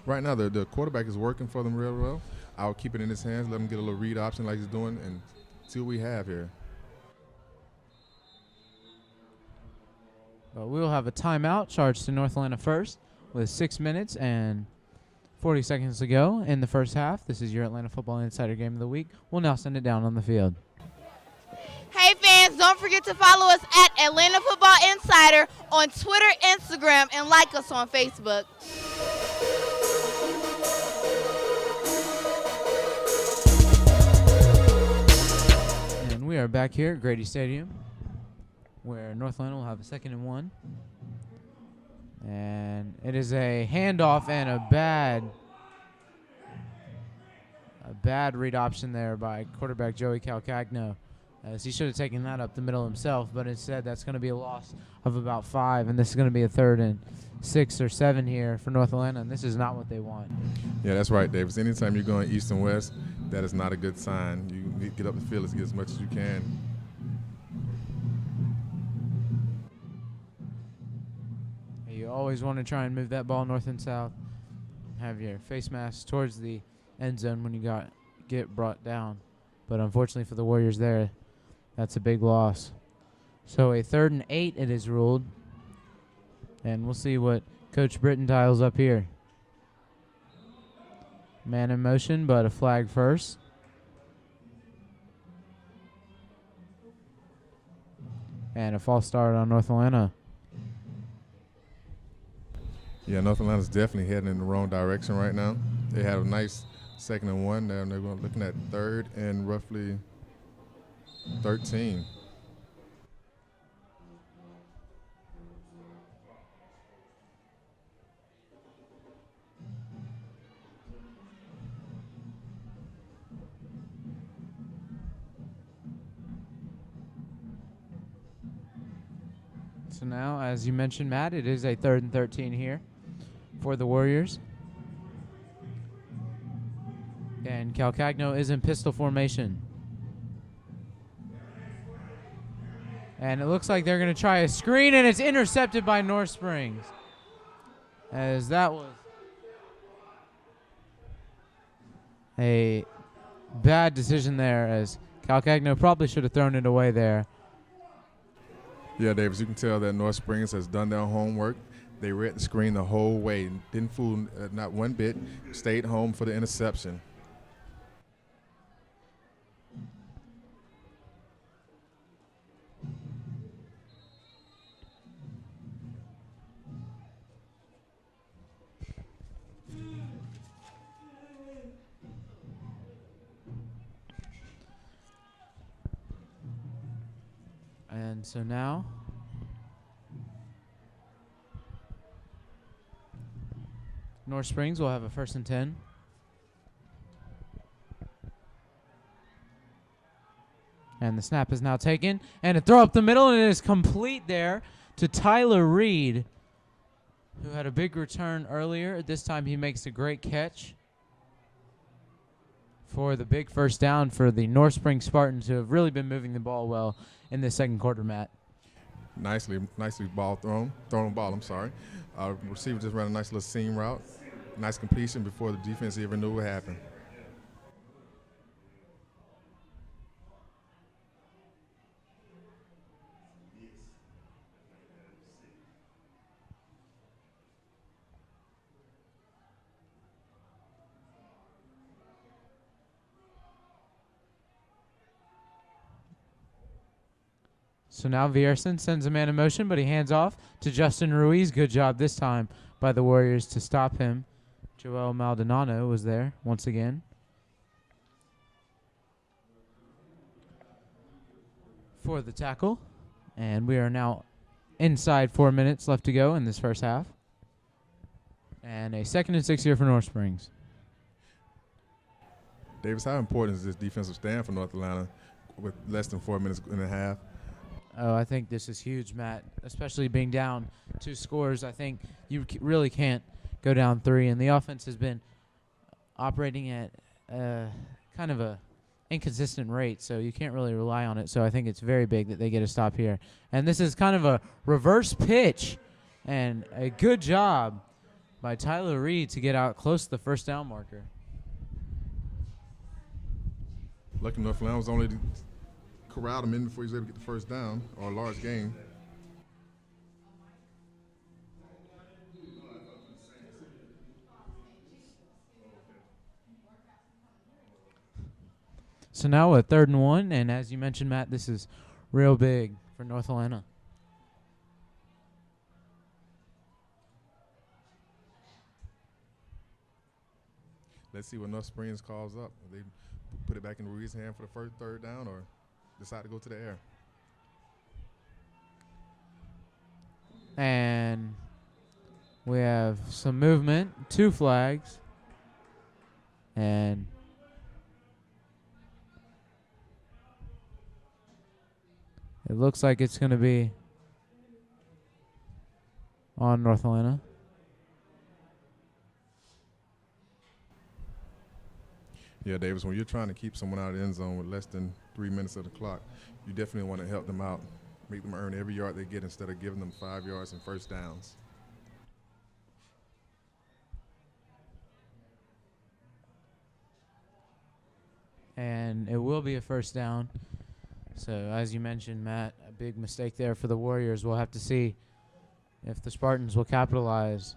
Right now, the quarterback is working for them real well. I'll keep it in his hands, let him get a little read option like he's doing, and see what we have here. But we'll have a timeout charged to North Atlanta first with 6 minutes and 40 seconds to go in the first half. This is your Atlanta Football Insider Game of the Week. We'll now send it down on the field. Hey fans, don't forget to follow us at Atlanta Football Insider on Twitter, Instagram, and like us on Facebook. And we are back here at Grady Stadium, where North Atlanta will have a 2nd and 1. And it is a handoff and a bad read option there by quarterback Joey Calcagno, as he should have taken that up the middle himself, but instead that's going to be a loss of about 5, and this is going to be a 3rd and 6 or 7 here for North Atlanta, and this is not what they want. Yeah, that's right, Davis. Anytime you're going east and west, that is not a good sign. You need to get up the field as much as you can. You always want to try and move that ball north and south. Have your face mask towards the end zone when you get brought down. But unfortunately for the Warriors there, that's a big loss. So a 3rd and 8 it is ruled. And we'll see what Coach Britton dials up here. Man in motion, but a flag first. And a false start on North Atlanta. Yeah, North Atlanta's definitely heading in the wrong direction right now. They had a nice 2nd and 1 there, and they're looking at 3rd and roughly 13. So now, as you mentioned, Matt, it is a 3rd and 13 here for the Warriors. And Calcagno is in pistol formation. And it looks like they're going to try a screen, and it's intercepted by North Springs. As that was a bad decision there, as Calcagno probably should have thrown it away there. Yeah, Davis, you can tell that North Springs has done their homework. They read the screen the whole way, didn't fool not one bit, stayed home for the interception. And so now North Springs will have a 1st and 10. And the snap is now taken. And a throw up the middle, and it is complete there to Tyler Reed, who had a big return earlier. This time he makes a great catch for the big first down for the North Springs Spartans, who have really been moving the ball well in the 2nd quarter, Matt. Nicely thrown ball, I'm sorry. Receiver just ran a nice little seam route. Nice completion before the defense even knew what happened. So now Vierson sends a man in motion, but he hands off to Justin Ruiz. Good job this time by the Warriors to stop him. Joel Maldonado was there once again. For the tackle. And we are now inside 4 minutes left to go in this first half. And a 2nd and 6 here for North Springs. Davis, how important is this defensive stand for North Atlanta with less than 4 minutes and a half? Oh, I think this is huge, Matt, especially being down 2 scores. I think you really can't go down 3, and the offense has been operating at kind of a inconsistent rate, so you can't really rely on it. So I think it's very big that they get a stop here. And this is kind of a reverse pitch And a good job by Tyler Reed to get out close to the first down marker. Lucky enough, Lamb was only to corral him in before he was able to get the first down or a large gain. So now a 3rd and 1, and as you mentioned, Matt, this is real big for North Atlanta. Let's see what North Springs calls up. They put it back in Ruiz's hand for the first 3rd down or decide to go to the air. And we have some movement, 2 flags, and it looks like it's going to be on North Atlanta. Yeah, Davis, when you're trying to keep someone out of the end zone with less than 3 minutes of the clock, you definitely want to help them out, make them earn every yard they get instead of giving them 5 yards and first downs. And it will be a first down. So as you mentioned, Matt, a big mistake there for the Warriors. We'll have to see if the Spartans will capitalize.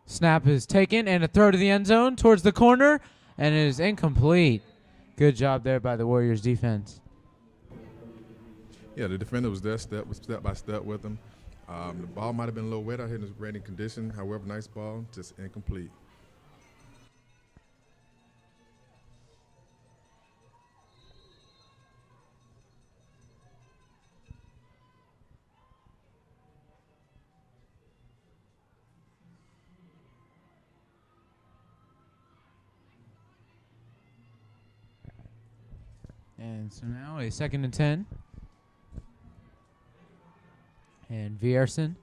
Snap is taken and a throw to the end zone towards the corner, and it is incomplete. Good job there by the Warriors defense. Yeah, the defender was there step by step with him. The ball might have been a little wet out here in this raining condition. However, nice ball, just incomplete. And so now a 2nd and 10. And Vierson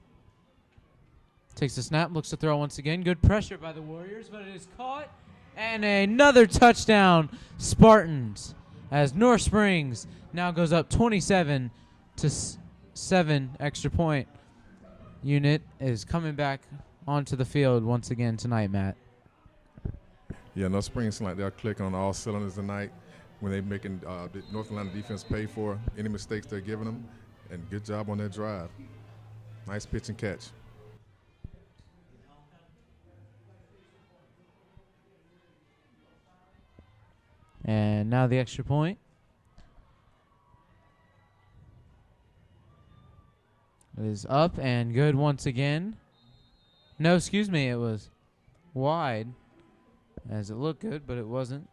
takes the snap, looks to throw once again. Good pressure by the Warriors, but it is caught. And another touchdown, Spartans, as North Springs now goes up 27-7. Extra point unit is coming back onto the field once again tonight, Matt. Yeah, North Springs seem like they're clicking on all cylinders tonight when they're making the North Atlanta defense pay for any mistakes they're giving them. And good job on that drive. Nice pitch and catch. And now the extra point. It is up and good once again. No, excuse me, it was wide, as it looked good, but it wasn't.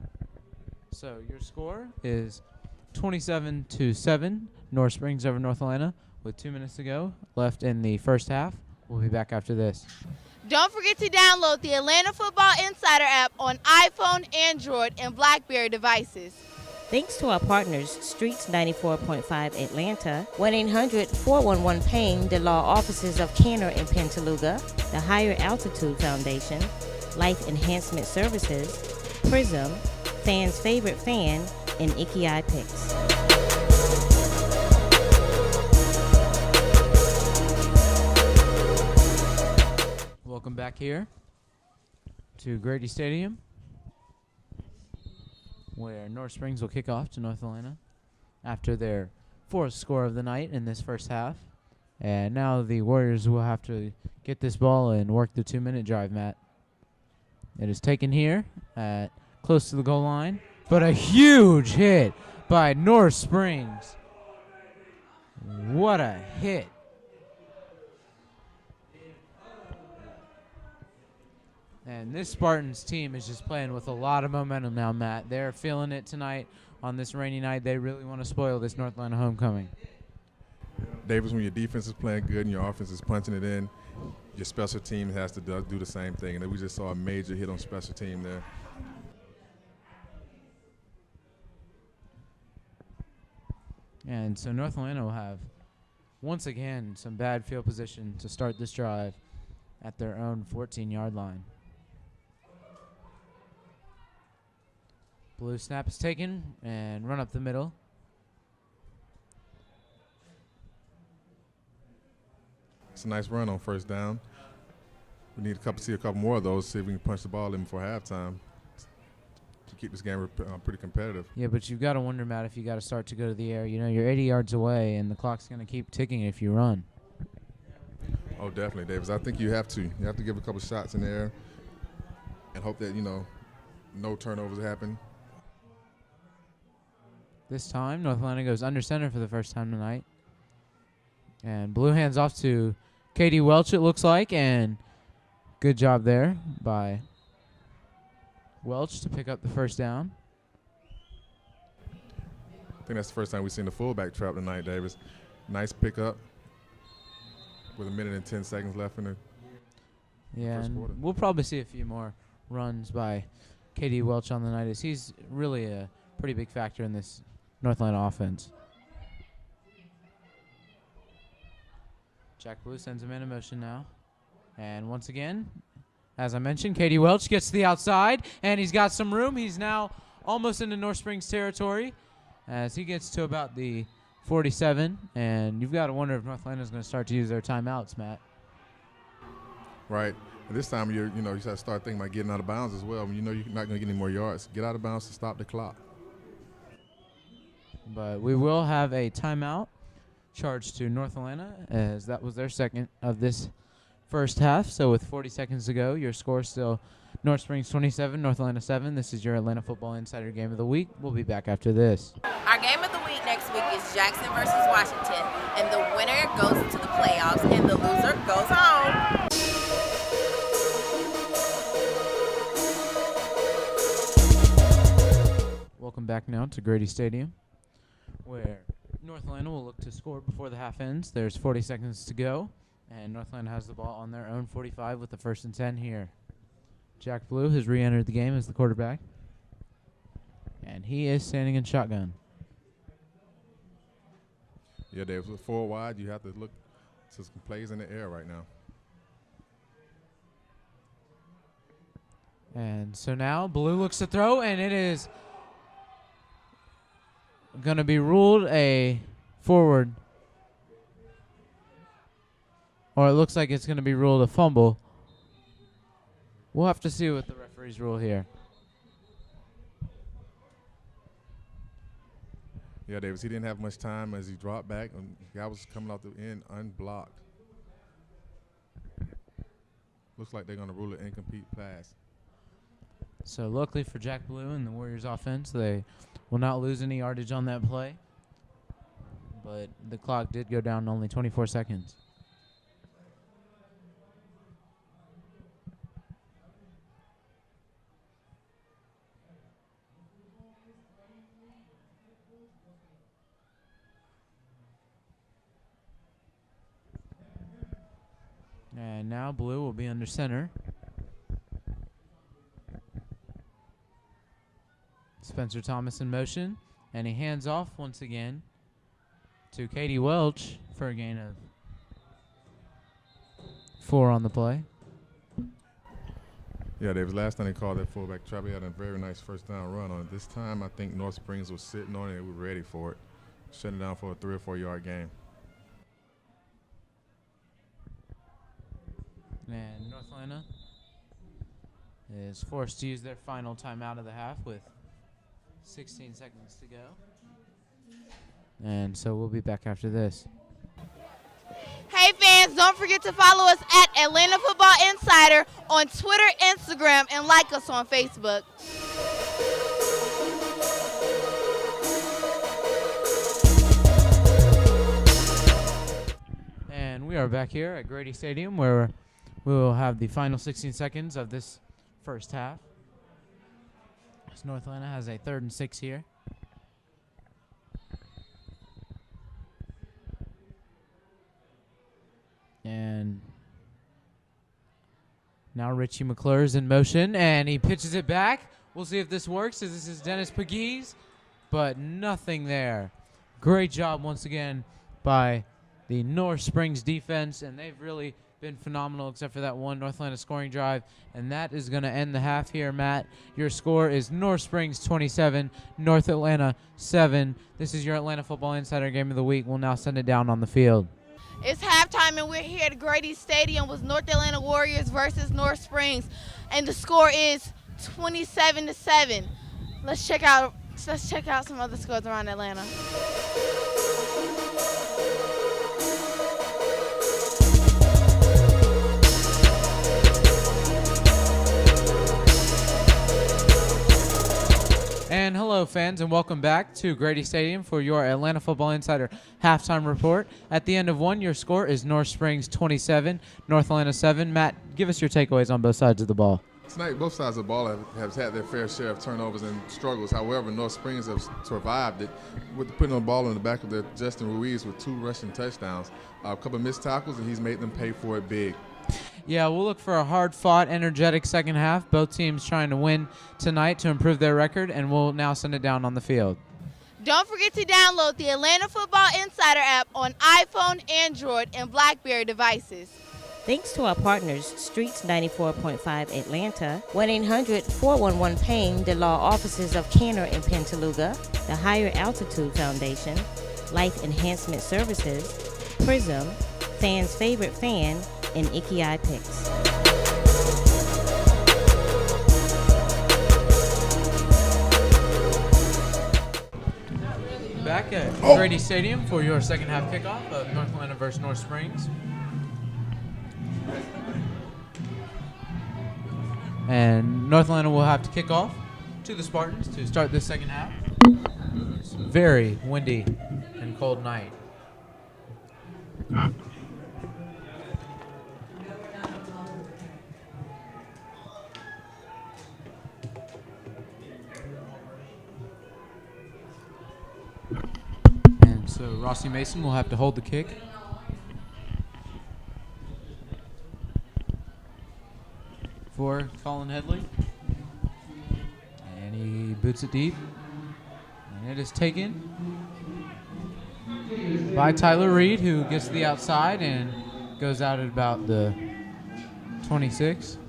So your score is 27-7, North Springs over North Atlanta, with 2 minutes to go left in the first half. We'll be back after this. Don't forget to download the Atlanta Football Insider app on iPhone, Android, and BlackBerry devices. Thanks to our partners, Streets 94.5 Atlanta, 1-800-411-PAIN, the law offices of Canner and Pentalooga, the Higher Altitude Foundation, Life Enhancement Services, Prism, Fans' Favorite Fan, and Icky Eye Picks. Welcome back here to Grady Stadium, where North Springs will kick off to North Atlanta after their 4th score of the night in this first half. And now the Warriors will have to get this ball and work the 2-minute drive, Matt. It is taken here at close to the goal line, but a huge hit by North Springs. What a hit. And this Spartans team is just playing with a lot of momentum now, Matt. They're feeling it tonight on this rainy night. They really want to spoil this North Atlanta homecoming. Davis, when your defense is playing good and your offense is punching it in, your special team has to do the same thing. And we just saw a major hit on special team there. And so North Atlanta will have, once again, some bad field position to start this drive at their own 14-yard line. Blue snap is taken and run up the middle. It's a nice run on first down. We need to see a couple more of those, see if we can punch the ball in before halftime to keep this game pretty competitive. Yeah, but you've got to wonder, Matt, if you got to start to go to the air. You know, you're 80 yards away, and the clock's going to keep ticking if you run. Oh, definitely, Davis. I think you have to. You have to give a couple shots in the air and hope that, no turnovers happen. This time, North Atlanta goes under center for the first time tonight. And Blue hands off to Katie Welch, it looks like, and good job there by Welch to pick up the first down. I think that's the first time we've seen the fullback trap tonight, Davis. Nice pickup with 1 minute and 10 seconds left in the first quarter. We'll probably see a few more runs by Katie Welch on the night, as he's really a pretty big factor in this North Atlanta offense. Jack Blue sends him in motion now. And once again, as I mentioned, Katie Welch gets to the outside, and he's got some room. He's now almost into North Springs territory as he gets to about the 47. And you've got to wonder if North Atlanta is going to start to use their timeouts, Matt. Right. At this time, you have to start thinking about getting out of bounds as well. You're not going to get any more yards. Get out of bounds to stop the clock. But we will have a timeout charged to North Atlanta, as that was their second of this first half. So with 40 seconds to go, your score is still North Springs 27, North Atlanta 7. This is your Atlanta Football Insider Game of the Week. We'll be back after this. Our game of the week next week is Jackson versus Washington, and the winner goes into the playoffs, and the loser goes home. Welcome back now to Grady Stadium, where North Atlanta will look to score before the half ends. There's 40 seconds to go, and North Atlanta has the ball on their own 45 with the 1st and 10 here. Jack Blue has re-entered the game as the quarterback, and he is standing in shotgun. Yeah, Dave, with 4 wide, you have to look to some plays in the air right now. And so now Blue looks to throw, and it is going to be ruled a forward. Or it looks like it's going to be ruled a fumble. We'll have to see what the referees rule here. Yeah, Davis, he didn't have much time as he dropped back, and the guy was coming off the end unblocked. Looks like they're going to rule an incomplete pass. So luckily for Jack Blue and the Warriors offense, they will not lose any yardage on that play. But the clock did go down to only 24 seconds. And now Blue will be under center. Spencer Thomas in motion, and he hands off once again to Katie Welch for a gain of 4 on the play. Yeah, Davis, last time they called that fullback trap, he had a very nice first down run on it. This time, I think North Springs was sitting on it and we were ready for it. Shutting down for a 3 or 4 yard gain. And North Atlanta is forced to use their final timeout of the half with 16 seconds to go. And so we'll be back after this. Hey fans, don't forget to follow us at Atlanta Football Insider on Twitter, Instagram, and like us on Facebook. And we are back here at Grady Stadium, where we will have the final 16 seconds of this first half. North Atlanta has a 3rd and 6 here. And now Richie McClure is in motion, and he pitches it back. We'll see if this works, as this is Dennis Pegues, but nothing there. Great job once again by the North Springs defense, and they've really been phenomenal except for that one North Atlanta scoring drive, and that is going to end the half here, Matt. Your score is North Springs 27, North Atlanta 7. This is your Atlanta Football Insider Game of the Week. We'll now send it down on the field. It's halftime, and we're here at Grady Stadium with North Atlanta Warriors versus North Springs, and the score is 27-7. Let's check out some other scores around Atlanta. And hello, fans, and welcome back to Grady Stadium for your Atlanta Football Insider halftime report. At the end of one, your score is North Springs 27, North Atlanta 7. Matt, give us your takeaways on both sides of the ball. Tonight, both sides of the ball have had their fair share of turnovers and struggles. However, North Springs have survived it with putting the ball in the back of their Justin Ruiz with 2 rushing touchdowns, a couple of missed tackles, and he's made them pay for it big. Yeah, we'll look for a hard-fought, energetic second half. Both teams trying to win tonight to improve their record, and we'll now send it down on the field. Don't forget to download the Atlanta Football Insider app on iPhone, Android, and BlackBerry devices. Thanks to our partners, Streets 94.5 Atlanta, 1-800-411-PAIN, the law offices of Canner and Pentalooga, the Higher Altitude Foundation, Life Enhancement Services, Prism, Fans' Favorite Fan, and Icky Eye Picks. Back at Grady Stadium for your second half kickoff of North Atlanta versus North Springs. And North Atlanta will have to kick off to the Spartans to start this second half. It's a very windy and cold night. And so Rossi Mason will have to hold the kick. For Colin Headley. And he boots it deep. And it is taken by Tyler Reed, who gets to the outside and goes out at about the 26.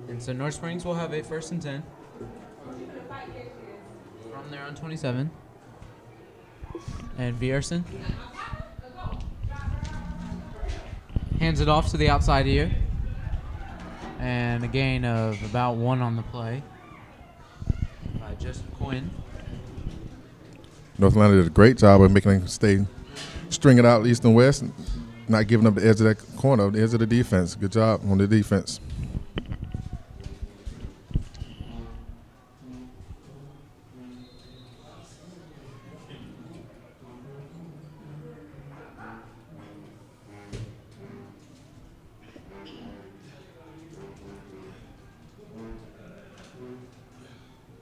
And so North Springs will have a 1st and 10 from their own 27. And Vierson hands it off to the outside here. And a gain of about 1 on the play by Joseph Quinn. North Atlanta did a great job of making them string it out east and west, not giving up the edge of that corner, the edge of the defense. Good job on the defense.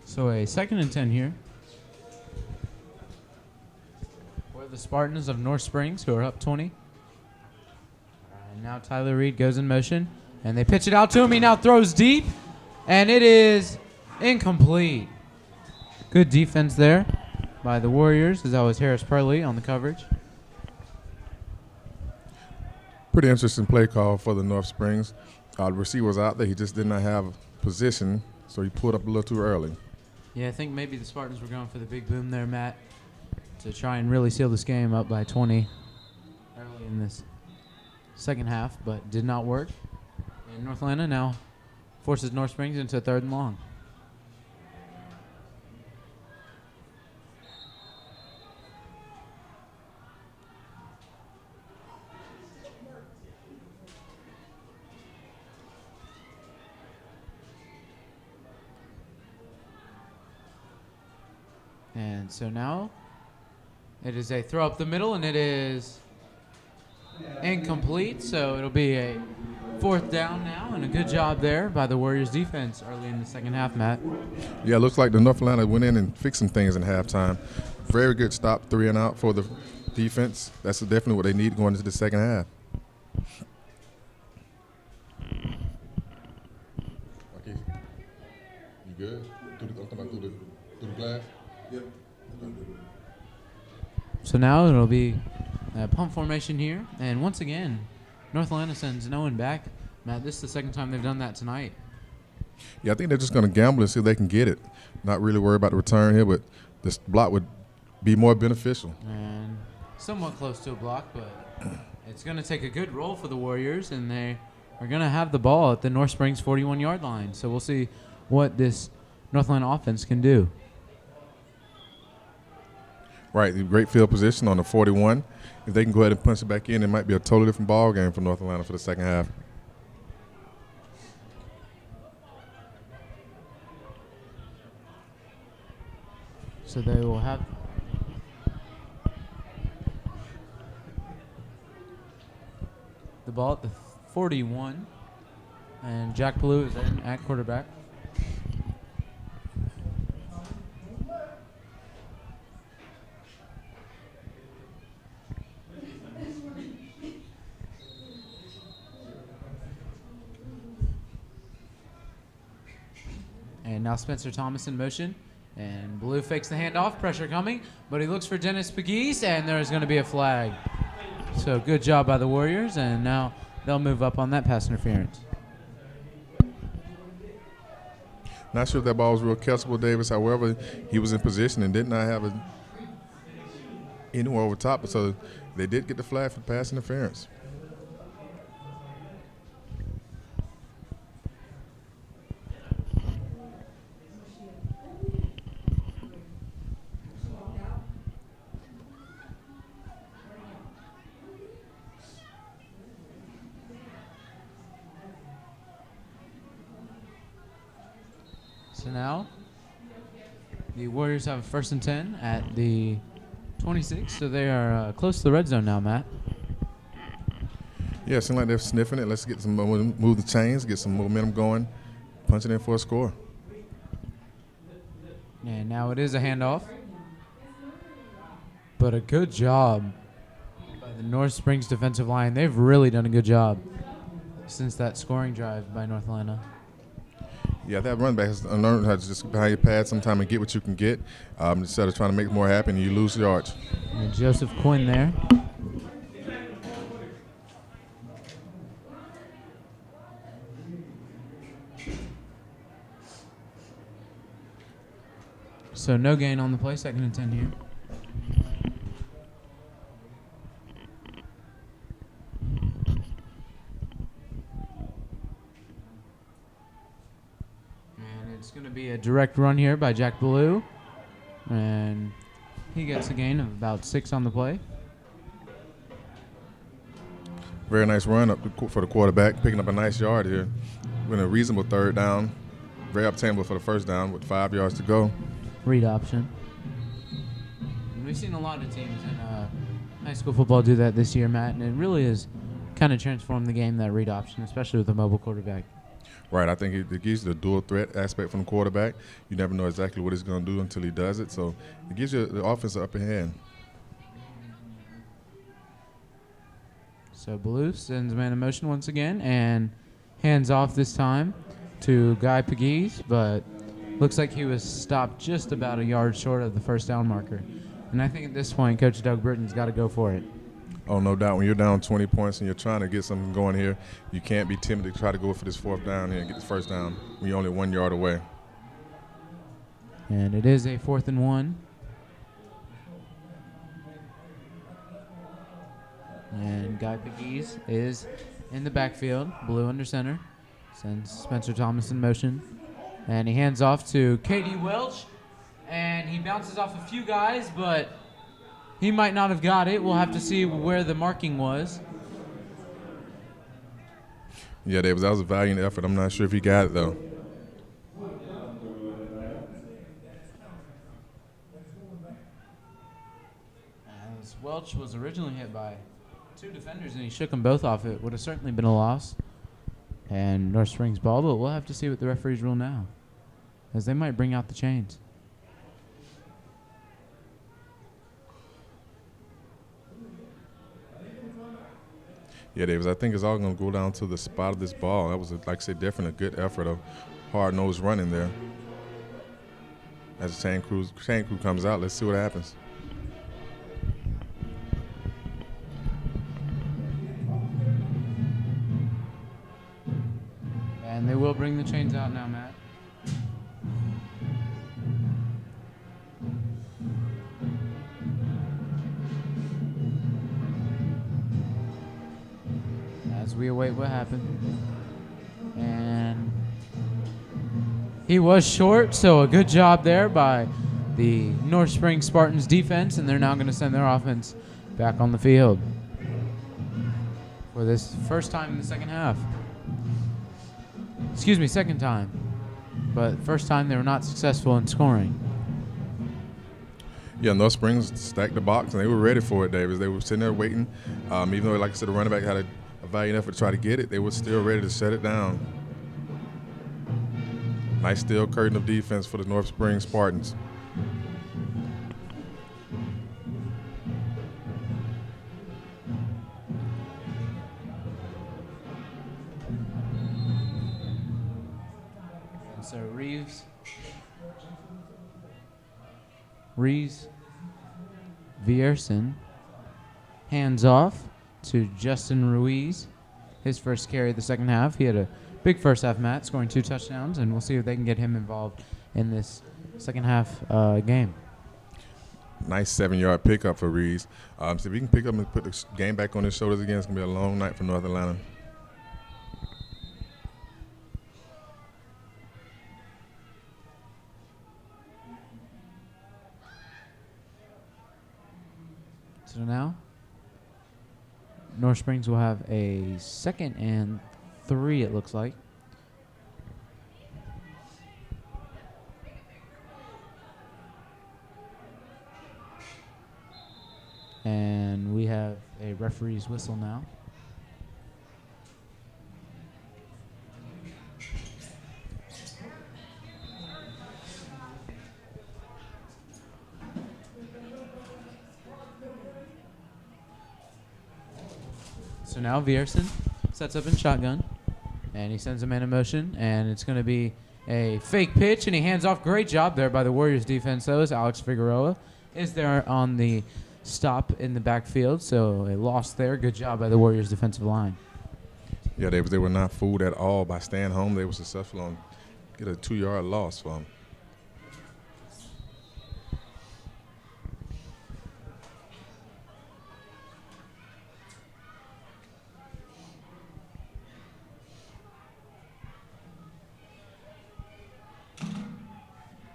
So a 2nd and 10 here. For the Spartans of North Springs, who are up 20. And now Tyler Reed goes in motion. And they pitch it out to him. He now throws deep. And it is incomplete. Good defense there by the Warriors, as that was Harris Purley on the coverage. Pretty interesting play call for the North Springs. The receiver was out there. He just did not have position, so he pulled up a little too early. Yeah, I think maybe the Spartans were going for the big boom there, Matt, to try and really seal this game up by 20 early in this second half, but did not work. And North Atlanta now forces North Springs into a 3rd and long. And so now it is a throw up the middle, and it is incomplete. So it'll be a 4th down now, and a good job there by the Warriors defense early in the second half, Matt. Yeah, it looks like the North Atlanta went in and fixed some things in halftime. Very good stop, 3 and out for the defense. That's definitely what they need going into the second half. You good? I'm talking about through the glass? Yep. So now it'll be a punt formation here. And once again, North Atlanta sends no one back. Matt, this is the second time they've done that tonight. Yeah, I think they're just going to gamble and see if they can get it. Not really worry about the return here, but this block would be more beneficial. And somewhat close to a block, but it's going to take a good roll for the Warriors, and they are going to have the ball at the North Springs 41-yard line. So we'll see what this North Atlanta offense can do. Right, great field position on the 41. If they can go ahead and punch it back in, it might be a totally different ball game for North Atlanta for the second half. So they will have the ball at the 41, and Jack Ballou is in at quarterback. And now Spencer Thomas in motion. And Blue fakes the handoff, pressure coming, but he looks for Dennis Pegues, and there's going to be a flag. So good job by the Warriors, and now they'll move up on that pass interference. Not sure if that ball was real catchable, Davis. However, he was in position and did not have anywhere over top, so they did get the flag for pass interference. So now the Warriors have a 1st and 10 at the 26, so they are close to the red zone now, Matt. Yeah, it seems like they're sniffing it. Let's get some move the chains, get some momentum going, punch it in for a score. And now it is a handoff, but a good job by the North Springs defensive line. They've really done a good job since that scoring drive by North Atlanta. Yeah, that run back has learned how to just behind your pad sometime and get what you can get. Instead of trying to make more happen, you lose yards. And Joseph Quinn there. So no gain on the play, 2nd and 10 here. It's going to be a direct run here by Jack Ballou, and he gets a gain of about 6 on the play. Very nice run up for the quarterback, picking up a nice yard here. With a reasonable 3rd down, very obtainable for the 1st down with 5 yards to go. Read option. And we've seen a lot of teams in high school football do that this year, Matt, and it really has kind of transformed the game, that read option, especially with a mobile quarterback. Right, I think it gives you the dual threat aspect from the quarterback. You never know exactly what he's going to do until he does it, so it gives you the offense an upper hand. So Ballou sends man in motion once again and hands off this time to Guy Pegues, but looks like he was stopped just about a yard short of the 1st down marker. And I think at this point, Coach Doug Britton's got to go for it. Oh, no doubt. When you're down 20 points and you're trying to get something going here, you can't be timid to try to go for this 4th down here and get this 1st down when you're only 1 yard away. And it is a 4th and 1. And Guy Pegues is in the backfield, Blue under center. Sends Spencer Thomas in motion. And he hands off to K.D. Welch. And he bounces off a few guys, but he might not have got it. We'll have to see where the marking was. Yeah, Davis, that was a valiant effort. I'm not sure if he got it, though. As Welch was originally hit by 2 defenders, and he shook them both off. It would have certainly been a loss. And North Springs ball, but we'll have to see what the referees rule now, as they might bring out the chains. Yeah, Davis, I think it's all going to go down to the spot of this ball. That was, like I said, definitely a good effort of hard-nosed running there. as the chain crew comes out. Let's see what happens. And they will bring the chains out now, Matt. As we await what happened. And he was short, so a good job there by the North Spring Spartans defense, and they're now going to send their offense back on the field for this first time in the second half. Excuse me, second time. But first time they were not successful in scoring. Yeah, North Springs stacked the box, and they were ready for it, Davis. They were sitting there waiting. Even though, like I said, the running back had a valiant effort to try to get it, they were still ready to shut it down. Nice steel curtain of defense for the North Spring Spartans. So Reeves Vierson hands off to Justin Ruiz. His first carry of the second half. He had a big first half, Matt, scoring 2 touchdowns, and we'll see if they can get him involved in this second half game. Nice 7-yard pickup for Reeves. So if he can pick up and put the game back on his shoulders again, it's going to be a long night for North Atlanta. So now, North Springs will have a 2nd and 3, it looks like. And we have a referee's whistle now. So now Vierson sets up in shotgun, and he sends a man in motion, and it's going to be a fake pitch, and he hands off. Great job there by the Warriors defense, though, as Alex Figueroa is there on the stop in the backfield, so a loss there. Good job by the Warriors defensive line. Yeah, they were not fooled at all by staying home. They were successful on get a 2-yard loss for them.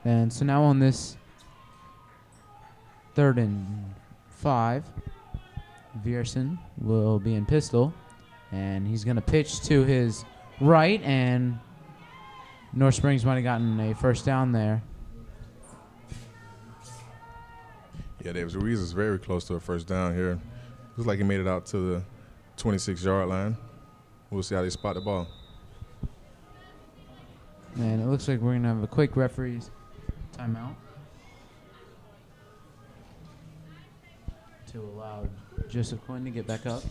And so now on this 3rd and 5, Vierson will be in pistol, and he's going to pitch to his right, and North Springs might have gotten a first down there. Yeah, Davis Ruiz is very close to a first down here. Looks like he made it out to the 26-yard line. We'll see how they spot the ball. And it looks like we're going to have a quick referee's timeout to allow Joseph Quinn to get back up.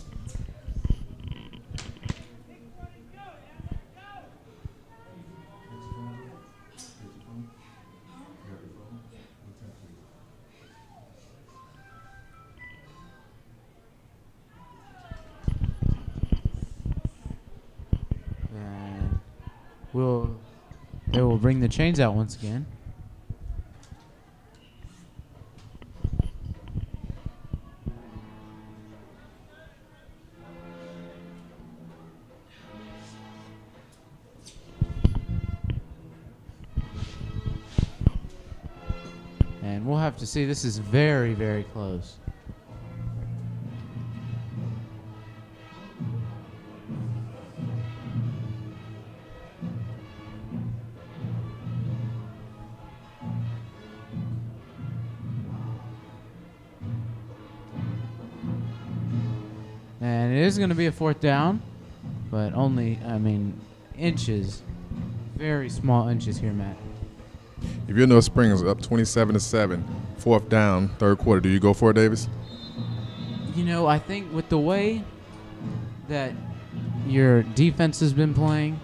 And they will bring the chains out once again. And we'll have to see. This is very, very close. And it is going to be a 4th down, but only, inches. Very small inches here, Matt. If you're North Springs up 27-7, 4th down, 3rd quarter, do you go for it, Davis? You know, I think with the way that your defense has been playing,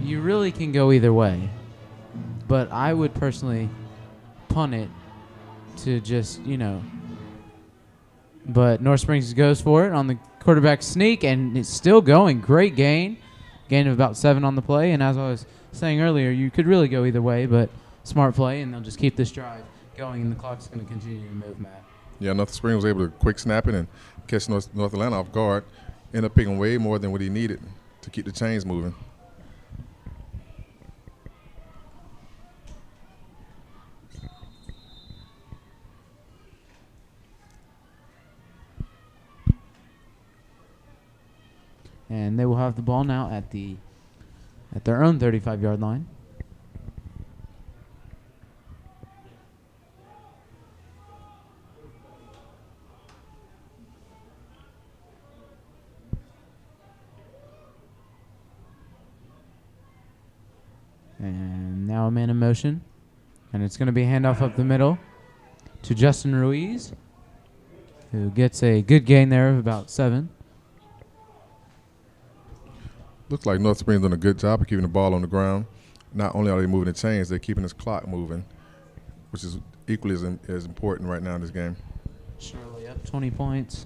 you really can go either way. but I would personally punt it to just, But North Springs goes for it on the quarterback sneak, and it's still going. Great gain. Gain of about 7 on the play. And as I was saying earlier, you could really go either way, but smart play, and they'll just keep this drive going, and the clock's going to continue to move, Matt. Yeah, North Springs was able to quick snap it and catch North Atlanta off guard. Ended up picking way more than what he needed to keep the chains moving. And they will have the ball now at their own 35-yard line. And now a man in motion. And it's going to be a handoff up the middle to Justin Ruiz, who gets a good gain there of about 7. Looks like North Springs doing a good job of keeping the ball on the ground. Not only are they moving the chains, they're keeping this clock moving, which is equally as important right now in this game. Shirley up 20 points,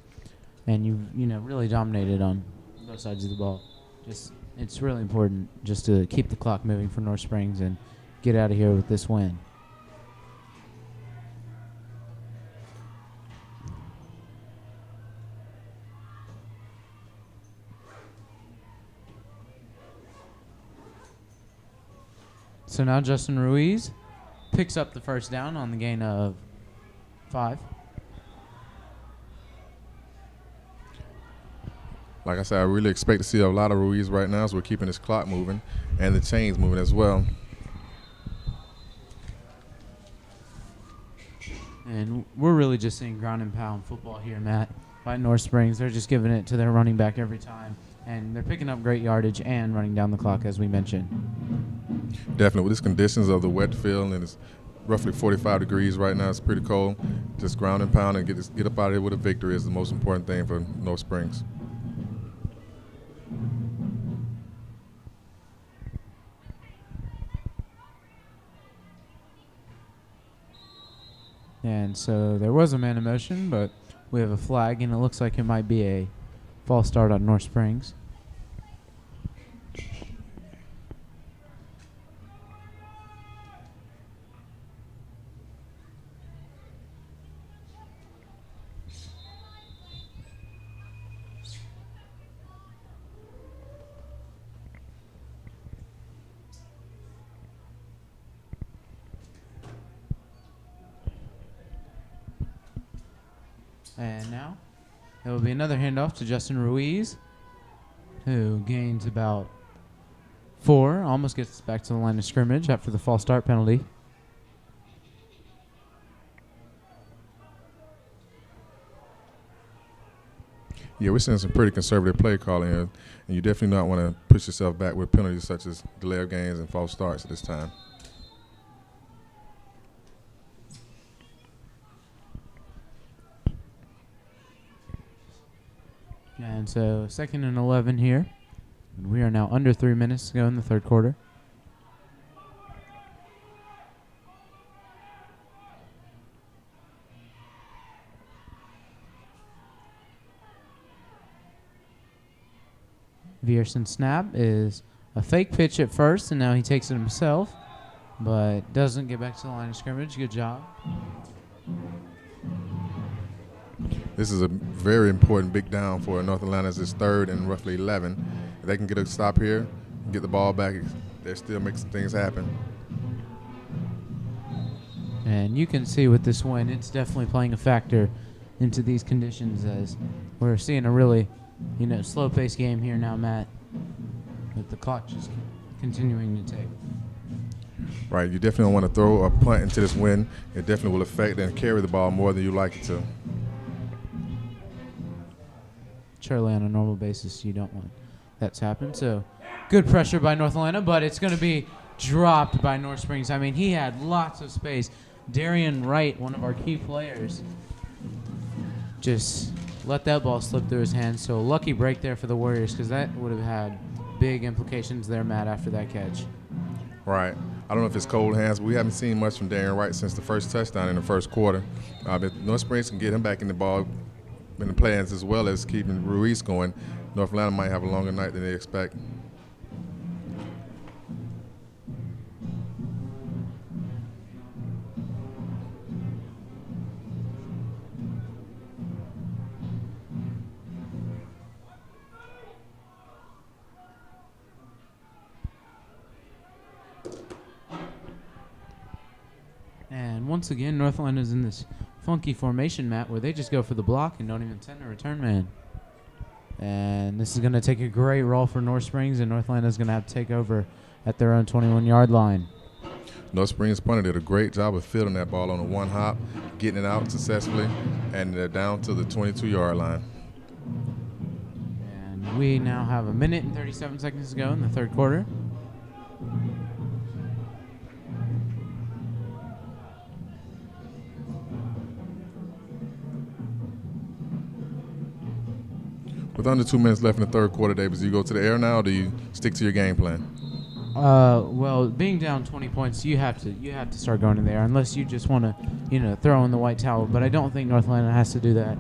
and you really dominated on both sides of the ball. It's really important just to keep the clock moving for North Springs and get out of here with this win. So now Justin Ruiz picks up the first down on the gain of 5. Like I said, I really expect to see a lot of Ruiz right now, so we're keeping this clock moving and the chains moving as well. And we're really just seeing ground and pound football here, Matt, by North Springs. They're just giving it to their running back every time. And they're picking up great yardage and running down the clock, as we mentioned. Definitely. With these conditions of the wet field, and it's roughly 45 degrees right now, it's pretty cold. Just ground and pound and get up out of here with a victory is the most important thing for North Springs. And so there was a man in motion, but we have a flag, and it looks like it might be a false start on North Springs. And now it will be another handoff to Justin Ruiz, who gains about 4, almost gets us back to the line of scrimmage after the false start penalty. Yeah, we're seeing some pretty conservative play calling here, and you definitely not want to push yourself back with penalties such as delay of games and false starts at this time. And so 2nd and 11 here. And we are now under 3 minutes to go in the third quarter. Vierson snap is a fake pitch at first, and now he takes it himself, but doesn't get back to the line of scrimmage. Good job. This is a very important big down for North Atlanta. It's 3rd and roughly 11. If they can get a stop here, get the ball back, they're still making things happen. And you can see with this win, it's definitely playing a factor into these conditions, as we're seeing a really, slow-paced game here now, Matt, with the clock just continuing to tick. Right, you definitely don't want to throw a punt into this win. It definitely will affect and carry the ball more than you like it to. Surely on a normal basis, you don't want that to happen. So good pressure by North Atlanta, but it's going to be dropped by North Springs. I mean, he had lots of space. Darian Wright, one of our key players, just let that ball slip through his hands. So lucky break there for the Warriors, because that would have had big implications there, Matt, after that catch. Right. I don't know if it's cold hands, but we haven't seen much from Darian Wright since the first touchdown in the first quarter. If North Springs can get him back in the ball in the plans as well as keeping Ruiz going, North Atlanta might have a longer night than they expect. And once again, North Atlanta's in this funky formation, Matt, where they just go for the block and don't even send a return man. And this is going to take a great roll for North Springs, and North Atlanta's going to have to take over at their own 21-yard line. North Springs punter did a great job of fielding that ball on a one hop, getting it out successfully, and they're down to the 22-yard line. And we now have a minute and 37 seconds to go in the third quarter. With under 2 minutes left in the third quarter, Davis, do you go to the air now, or do you stick to your game plan? Well, being down 20 points, you have to start going in there unless you just want to, throw in the white towel. But I don't think North Atlanta has to do that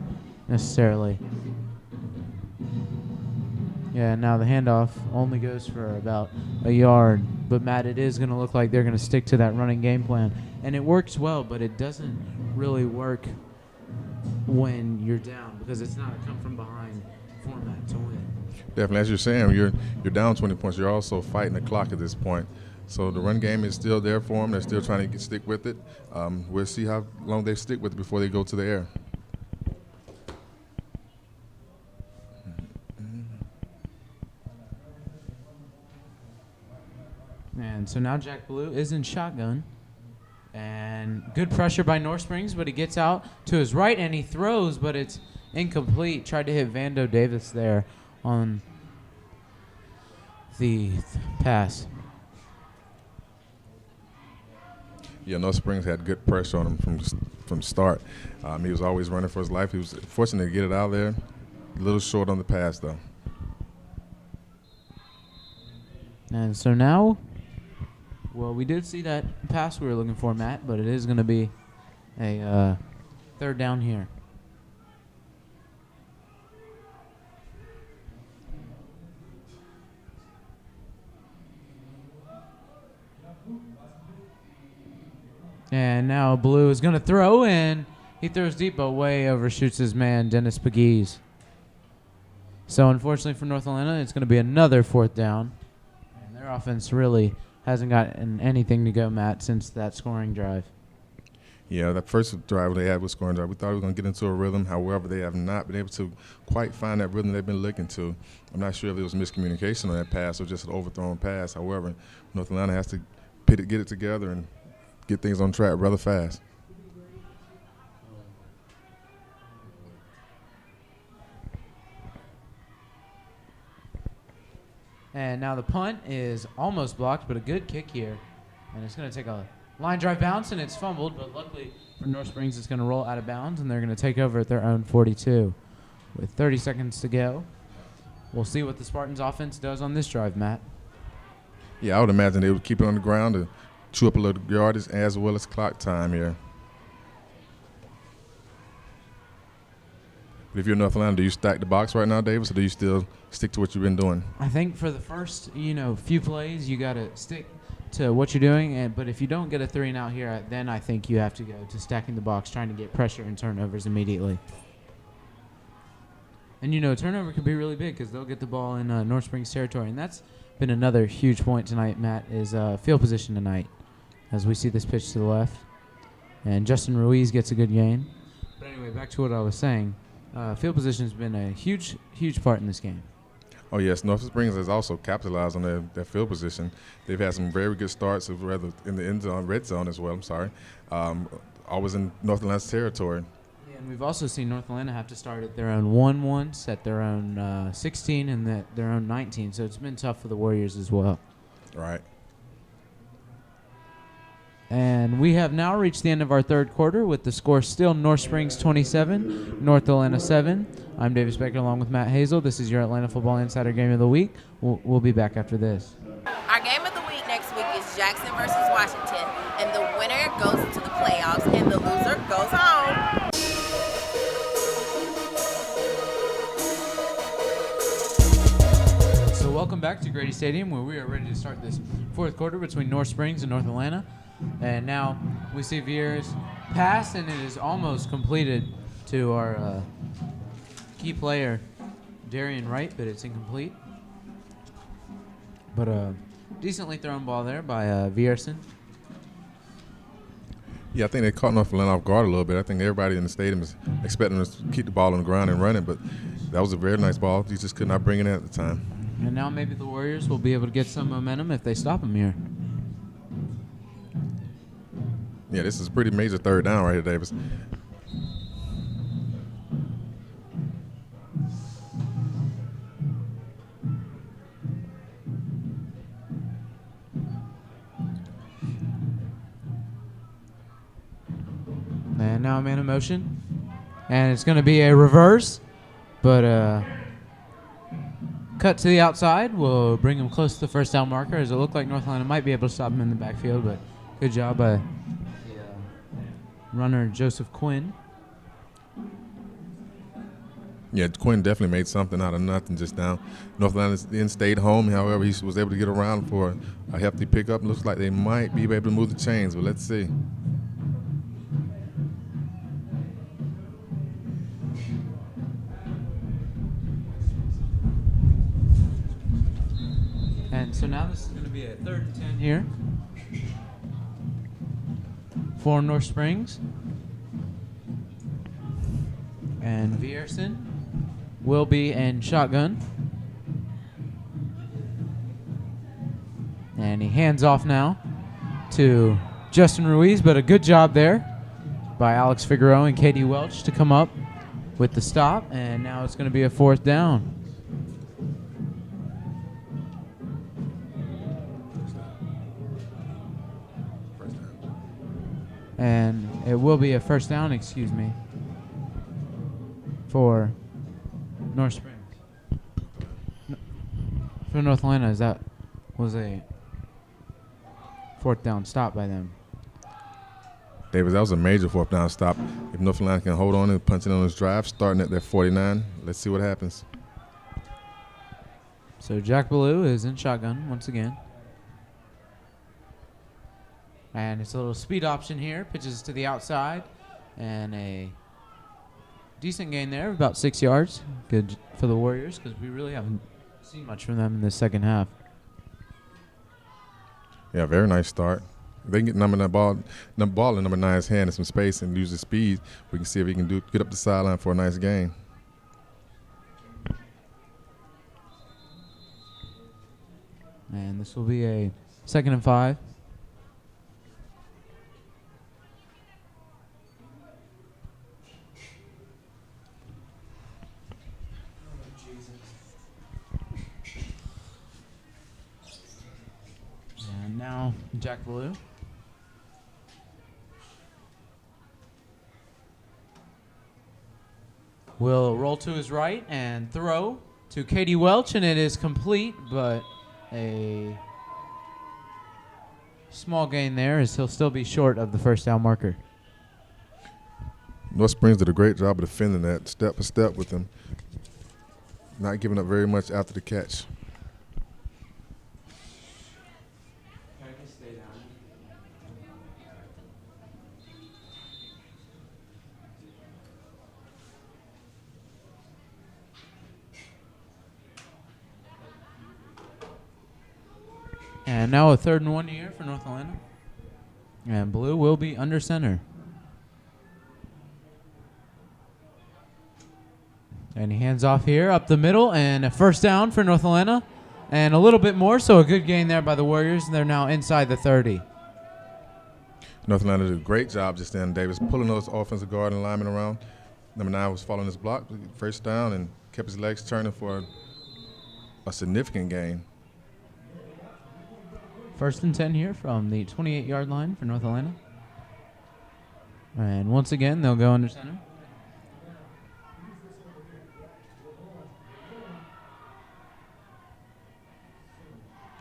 necessarily. Yeah, now the handoff only goes for about a yard. But Matt, it is going to look like they're going to stick to that running game plan, and it works well. But it doesn't really work when you're down because it's not a come from behind format to win. Definitely, as you're saying, you're down 20 points. You're also fighting the clock at this point. So the run game is still there for them. They're still trying to stick with it. We'll see how long they stick with it before they go to the air. And so now Jack Blue is in shotgun. And good pressure by North Springs, but he gets out to his right and he throws, but it's incomplete. Tried to hit Vando Davis there on the pass. Yeah, North Springs had good pressure on him from start. He was always running for his life. He was fortunate to get it out there. A little short on the pass, though. And so now, well, we did see that pass we were looking for, Matt, but it is going to be a third down here. And now Blue is going to throw, and he throws deep, but way overshoots his man, Dennis Pegues. So unfortunately for North Atlanta, it's going to be another fourth down. And their offense really hasn't gotten anything to go, Matt, since that scoring drive. Yeah, that first drive they had was scoring drive. We thought we were going to get into a rhythm. However, they have not been able to quite find that rhythm they've been looking to. I'm not sure if it was miscommunication on that pass or just an overthrown pass. However, North Atlanta has to get it together and get things on track rather fast. And now the punt is almost blocked, but a good kick here. And it's going to take a line drive bounce, and it's fumbled, but luckily for North Springs, it's going to roll out of bounds, and they're going to take over at their own 42. With 30 seconds to go, we'll see what the Spartans offense does on this drive, Matt. Yeah, I would imagine they would keep it on the ground to chew up a little yardage as well as clock time here. But if you're North Atlanta, do you stack the box right now, Davis, or do you still stick to what you've been doing? I think for the first, few plays, you got to stick to what you're doing. But if you don't get a 3-and-out here, then I think you have to go to stacking the box, trying to get pressure and turnovers immediately. And, turnover could be really big because they'll get the ball in North Springs territory. And that's been another huge point tonight, Matt, is field position tonight. As we see this pitch to the left. And Justin Ruiz gets a good gain. But anyway, back to what I was saying. Field position has been a huge, huge part in this game. Oh, yes. North Springs has also capitalized on their field position. They've had some very good starts, rather in the end zone, red zone as well, always in North Atlanta's territory. Yeah, and we've also seen North Atlanta have to start at their own 1 once, at their own 16, and their own 19. So it's been tough for the Warriors as well. Right. And we have now reached the end of our third quarter with the score still North Springs 27, North Atlanta 7. I'm Davis Becker along with Matt Hazel. This is your Atlanta Football Insider Game of the Week. We'll be back after this. Our game of the week week next week is Jackson versus Washington, and the winner goes to the playoffs, and the loser goes home. So welcome back to Grady Stadium, where we are ready to start this fourth quarter between North Springs and North Atlanta. And now we see Vieira's pass, and it is almost completed to our key player, Darian Wright, but it's incomplete. But a decently thrown ball there by Vierson. Yeah, I think they caught North Atlanta off guard a little bit. I think everybody in the stadium is expecting us to keep the ball on the ground and running, but that was a very nice ball. He just could not bring it in at the time. And now maybe the Warriors will be able to get some momentum if they stop him here. Yeah, this is a pretty major third down right here, Davis. And now man in motion. And it's going to be a reverse, but cut to the outside will bring him close to the first down marker, as it looked like North Atlanta might be able to stop him in the backfield, but good job by the runner Joseph Quinn. Yeah, Quinn definitely made something out of nothing just now. North Atlanta then stayed home. However, he was able to get around for a hefty pickup. Looks like they might be able to move the chains, but let's see. And so now this is going to be a 3rd and 10 here for North Springs. And Vierson will be in shotgun. And he hands off now to Justin Ruiz, but a good job there by Alex Figueroa and Katie Welch to come up with the stop. And now it's going to be a 4th down. And it will be a 1st down, excuse me, for North Springs. For North Atlanta, as that was a 4th down stop by them. Davis, that was a major 4th down stop. If North Atlanta can hold on and punch it on this drive, starting at their 49, let's see what happens. So Jack Ballou is in shotgun once again. And it's a little speed option here. Pitches to the outside. And a decent gain there, about 6 yards. Good for the Warriors, because we really haven't seen much from them in the second half. Yeah, very nice start. If they can get the ball in number 9's hand in some space and use the speed, we can see if he can get up the sideline for a nice gain. And this will be a 2nd and 5. And now Jack Ballou. Will roll to his right and throw to Katie Welch, and it is complete, but a small gain there, as he'll still be short of the 1st down marker. North Springs did a great job of defending that step for step with them, not giving up very much after the catch. And now a 3rd and 1 here for North Atlanta. And Blue will be under center. And he hands off here up the middle, and a 1st down for North Atlanta. And a little bit more, so a good gain there by the Warriors. And they're now inside the 30. North Atlanta did a great job just then, Davis, pulling those offensive guard and linemen around. Number 9 was following his block, 1st down, and kept his legs turning for a significant gain. 1st and 10 here from the 28-yard line for North Atlanta. And once again, they'll go under center.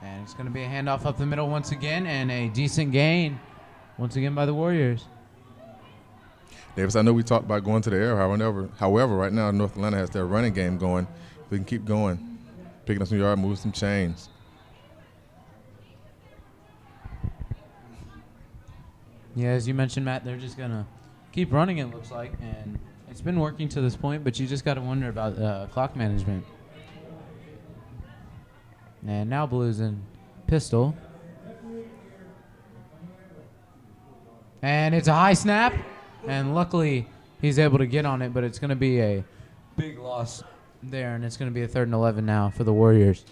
And It's going to be a handoff up the middle once again, and a decent gain once again by the Warriors. Davis, I know we talked about going to the air. However, right now North Atlanta has their running game going. We can keep going, picking up some yard, moving some chains. Yeah, as you mentioned, Matt, they're just going to keep running, it looks like. And it's been working to this point, but you just got to wonder about clock management. And now Blues in pistol. And it's a high snap. And luckily, he's able to get on it, but it's going to be a big loss there, and it's going to be a 3rd and 11 now for the Warriors.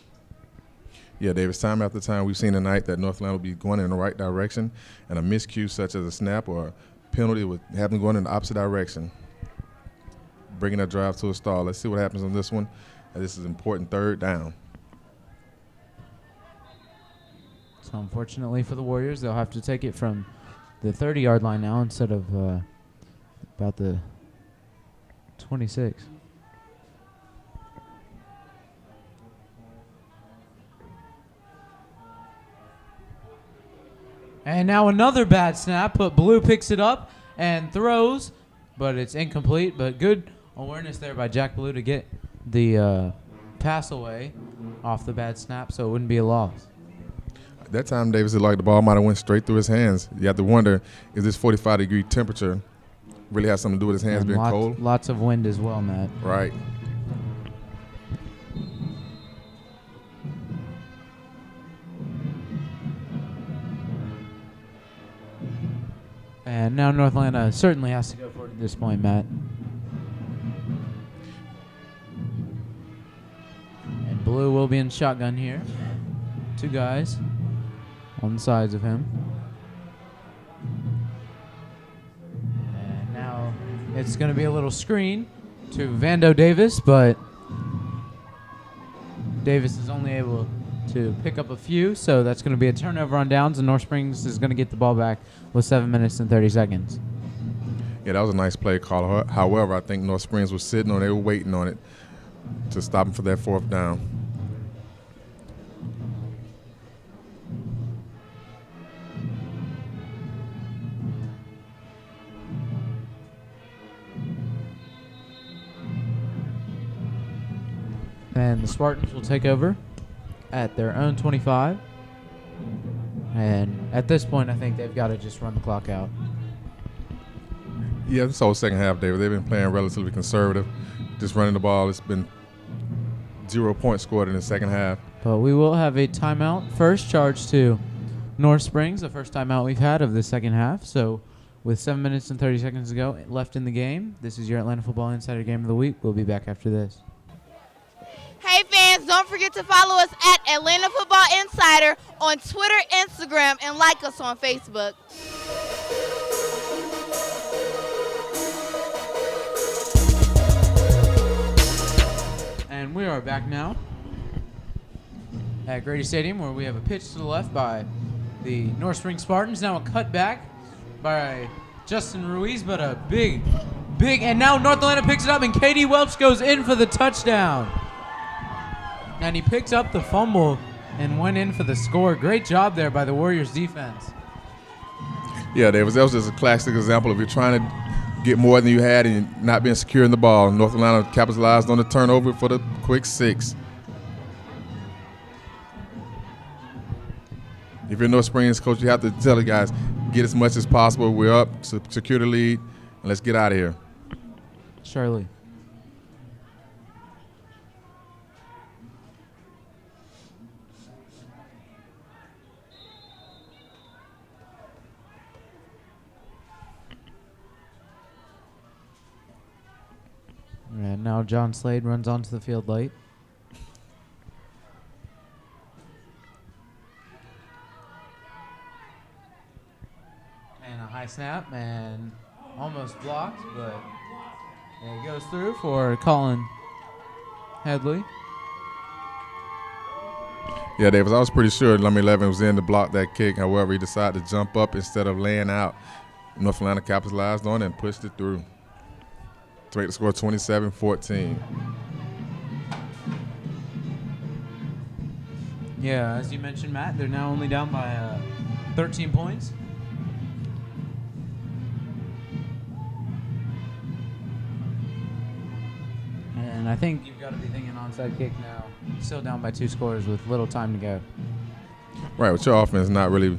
Yeah, Davis, time after time we've seen tonight that North Atlanta will be going in the right direction, and a miscue such as a snap or a penalty would have them going in the opposite direction, bringing that drive to a stall. Let's see what happens on this one. And this is important 3rd down. So unfortunately for the Warriors, they'll have to take it from the 30-yard line now instead of about the 26. And now another bad snap, but Blue picks it up and throws, but it's incomplete. But good awareness there by Jack Blue to get the pass away off the bad snap, so it wouldn't be a loss. At that time, Davis, it like the ball might have went straight through his hands. You have to wonder, is this 45-degree temperature really has something to do with his hands And being cold? Lots of wind as well, Matt. Right. And now North Atlanta certainly has to go for it at this point, Matt. And Blue will be in shotgun here. 2 guys on the sides of him. And now it's going to be a little screen to Vando Davis, but Davis is only able to pick up a few, so that's going to be a turnover on downs, and North Springs is going to get the ball back with 7 minutes and 30 seconds. Yeah, that was a nice play call. However, I think North Springs was sitting on it, they were waiting on it to stop him for that 4th down. And the Spartans will take over at their own 25. And at this point, I think they've got to just run the clock out. Yeah, this whole second half, David, they've been playing relatively conservative, just running the ball. It's been 0 points scored in the second half. But we will have a timeout. First charge to North Springs, the first timeout we've had of the second half. So with 7 minutes and 30 seconds to go left in the game, this is your Atlanta Football Insider Game of the Week. We'll be back after this. Hey fans, don't forget to follow us at Atlanta Football Insider on Twitter, Instagram, and like us on Facebook. And we are back now at Grady Stadium, where we have a pitch to the left by the North Springs Spartans. Now a cut back by Justin Ruiz, but a big, and now North Atlanta picks it up, and Katie Welch goes in for the touchdown. And he picked up the fumble and went in for the score. Great job there by the Warriors defense. Yeah, that was just a classic example of you're trying to get more than you had and you're not being secure in the ball. North Atlanta capitalized on the turnover for the quick 6. If you're North Springs coach, you have to tell the guys, get as much as possible. We're up, secure the lead, and let's get out of here. Shirley. And now John Slade runs onto the field late. And a high snap and almost blocked, but it goes through for Colin Headley. Yeah, Davis, I was pretty sure number 11 was in to block that kick. However, he decided to jump up instead of laying out. North Atlanta capitalized on it and pushed it through to make the score 27-14. Yeah, as you mentioned, Matt, they're now only down by 13 points. And I think you've got to be thinking onside kick now. Still down by 2 scores with little time to go. Right, with your offense not really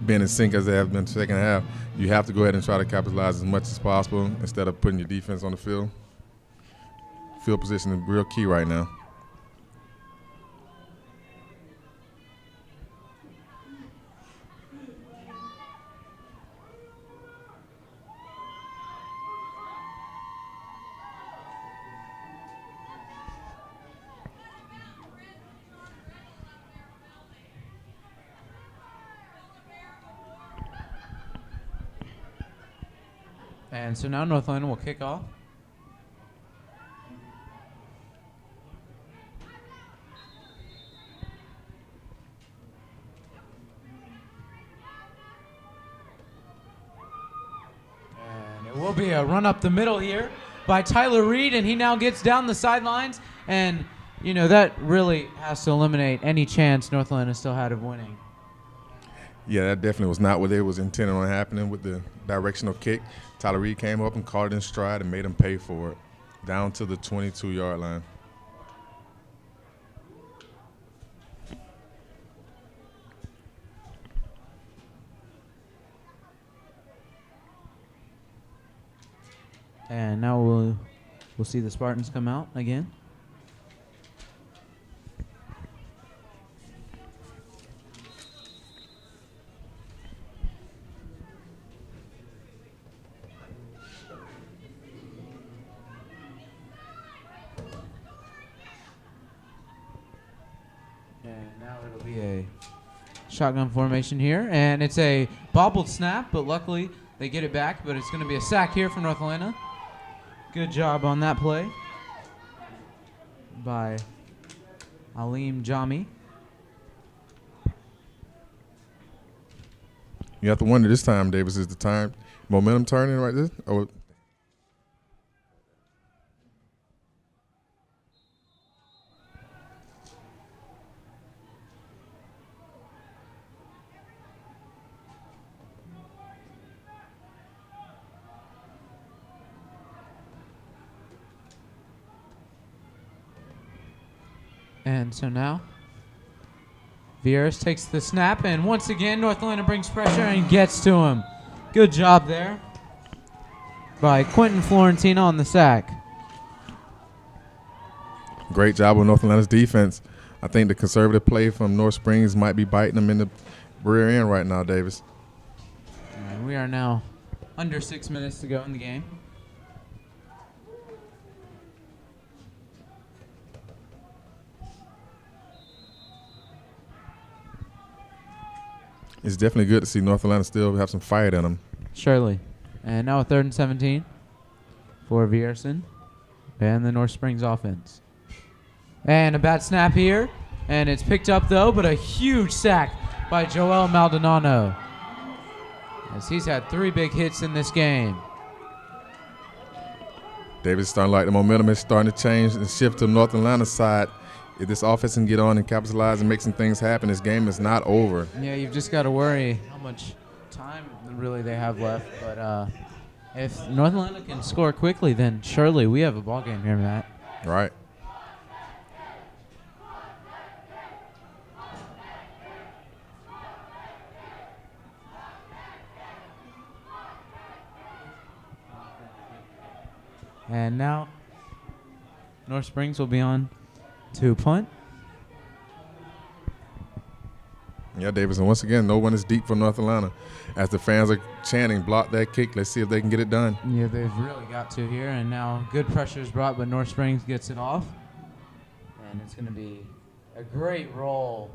being in sync as they have been in the second half, you have to go ahead and try to capitalize as much as possible instead of putting your defense on the field. Field position is real key right now. And so now North Atlanta will kick off. And it will be a run up the middle here by Tyler Reed, and he now gets down the sidelines. And, you know, that really has to eliminate any chance North Atlanta still had of winning. Yeah, that definitely was not what they was intending on happening with the directional kick. Tyler Reed came up and caught it in stride and made him pay for it, down to the 22-yard line. And now we'll see the Spartans come out again. Shotgun formation here, and it's a bobbled snap, but luckily they get it back, but it's going to be a sack here from North Atlanta. Good job on that play by Aleem Jami. You have to wonder this time, Davis, is the time momentum turning right there? Or And so now, Vieras takes the snap, and once again, North Atlanta brings pressure and gets to him. Good job there by Quentin Florentina on the sack. great job with North Atlanta's defense. I think the conservative play from North Springs might be biting them in the rear end right now, Davis. And we are now under 6 minutes to go in the game. It's definitely good to see North Atlanta still have some fight in them. Surely. And now a 3rd and 17 for Vierson and the North Springs offense. And a bad snap here. And it's picked up, though, but a huge sack by Joel Maldonado, as he's had 3 big hits in this game. Davis starting like the momentum is starting to change and shift to North Atlanta's side. If this offense can get on and capitalize and make some things happen, this game is not over. Yeah, you've just got to worry how much time really they have left. But if North Atlanta can score quickly, then surely we have a ball game here, Matt. Right. And now North Springs will be on to punt. Yeah, Davis, and once again, no one is deep for North Atlanta. As the fans are chanting, block that kick. Let's see if they can get it done. Yeah, they've really got to here. And now good pressure is brought, but North Springs gets it off. And it's going to be a great roll.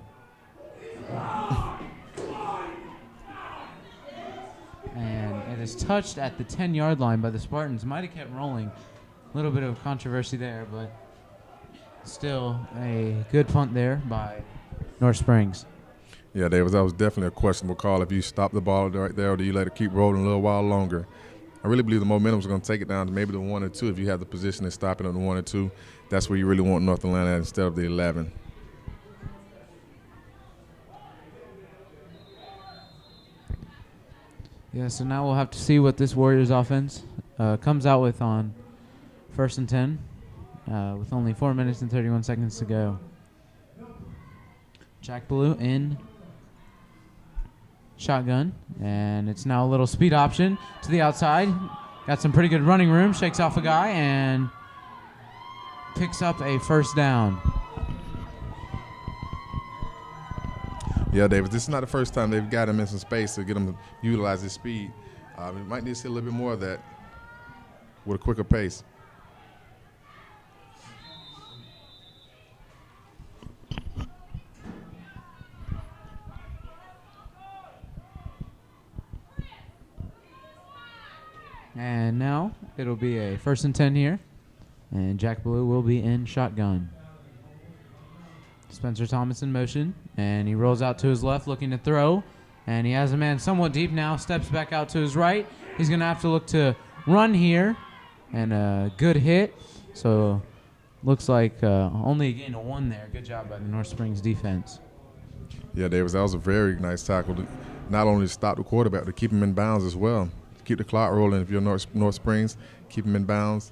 And it is touched at the 10-yard line by the Spartans. Might have kept rolling. A little bit of controversy there, but still a good punt there by North Springs. Yeah, Davis, that was definitely a questionable call. If you stop the ball right there, or do you let it keep rolling a little while longer? I really believe the momentum is going to take it down to maybe the 1 or 2. If you have the position to stop it on the 1 or 2, that's where you really want North Atlanta at instead of the 11. Yeah, so now we'll have to see what this Warriors offense comes out with on 1st and 10 with only 4 minutes and 31 seconds to go. Jack Blue in shotgun, and it's now a little speed option to the outside. Got some pretty good running room, shakes off a guy, and picks up a first down. Yeah, Davis, this is not the first time they've got him in some space to get him to utilize his speed. We might need to see a little bit more of that with a quicker pace. And now it'll be a 1st and 10 here, and Jack Blue will be in shotgun. Spencer Thomas in motion, and he rolls out to his left looking to throw, and he has a man somewhat deep now, steps back out to his right. He's going to have to look to run here, and a good hit. So looks like only a gain of 1 there. Good job by the North Springs defense. Yeah, Davis, that was a very nice tackle to not only stop the quarterback, but to keep him in bounds as well. Keep the clock rolling. If you're North Springs, keep him in bounds.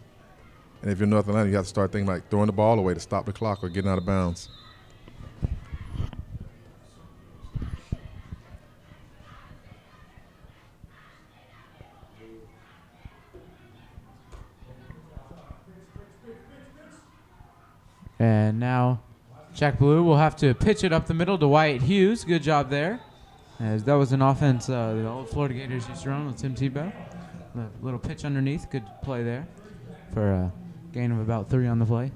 And if you're North Atlanta, you have to start thinking like throwing the ball away to stop the clock or getting out of bounds. And now Jack Blue will have to pitch it up the middle to Wyatt Hughes. Good job there, as that was an offense the old Florida Gators used to run with Tim Tebow. A little pitch underneath. Good play there for a gain of about 3 on the play.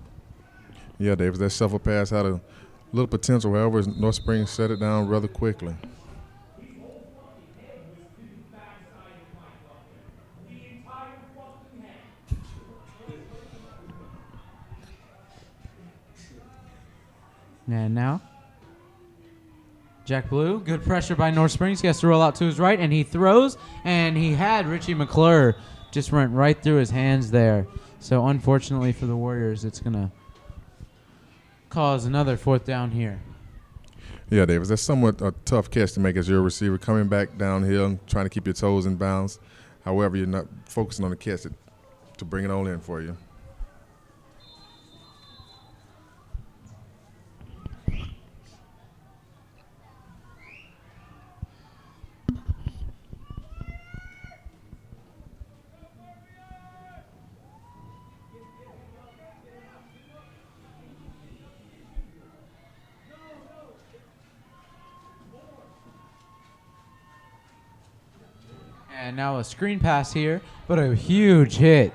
Yeah, Davis, that shuffle pass had a little potential. However, North Springs shut it down rather quickly. And now, Jack Blue, good pressure by North Springs. He has to roll out to his right, and he throws, and he had Richie McClure. Just went right through his hands there. So unfortunately for the Warriors, it's going to cause another 4th down here. Yeah, Davis, that's somewhat a tough catch to make as your receiver coming back downhill and trying to keep your toes in bounds. However, you're not focusing on the catch to bring it on in for you. And now a screen pass here, but a huge hit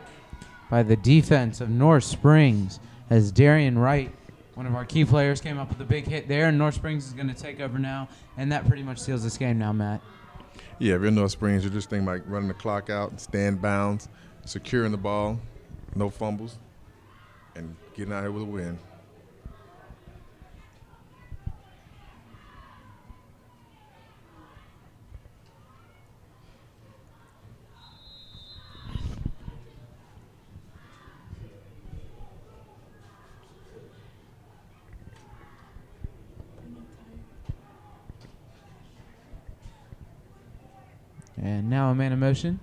by the defense of North Springs as Darian Wright, one of our key players, came up with a big hit there, and North Springs is going to take over now, and that pretty much seals this game now, Matt. Yeah, if you're North Springs, you're just thinking like running the clock out, stand bounds, securing the ball, no fumbles, and getting out here with a win. And now a man in motion.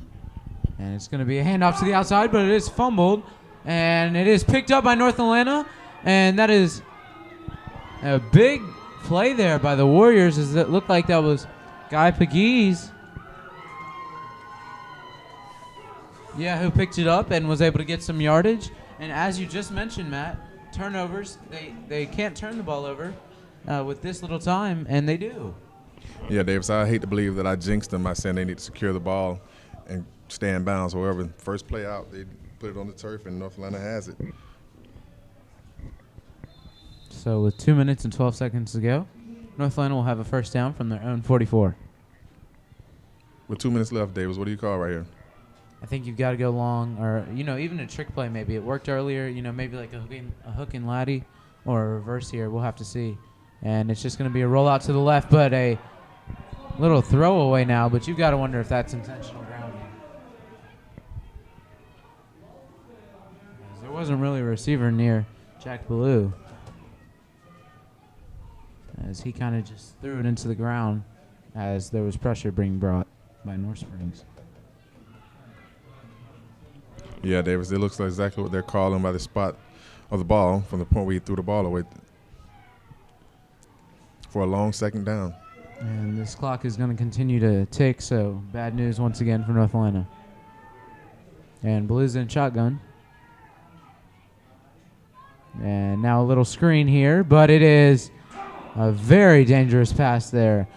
And it's going to be a handoff to the outside, but it is fumbled. And it is picked up by North Atlanta. And that is a big play there by the Warriors, as it looked like that was Guy Pegues. Yeah, who picked it up and was able to get some yardage. And as you just mentioned, Matt, turnovers, they can't turn the ball over with this little time, and they do. Yeah, Davis, I hate to believe that I jinxed them by saying they need to secure the ball and stay in bounds. However, first play out, they put it on the turf, and North Atlanta has it. So with 2 minutes and 12 seconds to go, North Atlanta will have a first down from their own 44. With 2 minutes left, Davis, what do you call right here? I think you've got to go long, or even a trick play maybe. It worked earlier, maybe like a hook and laddie or a reverse here. We'll have to see. And it's just going to be a rollout to the left, but a little throwaway now, but you've got to wonder if that's intentional grounding. There wasn't really a receiver near Jack Blue, as he kind of just threw it into the ground as there was pressure being brought. by North Springs. Yeah, Davis, it looks like exactly what they're calling by the spot of the ball from the point where he threw the ball away for a long second down. And this clock is going to continue to tick, so bad news once again for North Atlanta. And Blues in shotgun. And now a little screen here, but it is a very dangerous pass there.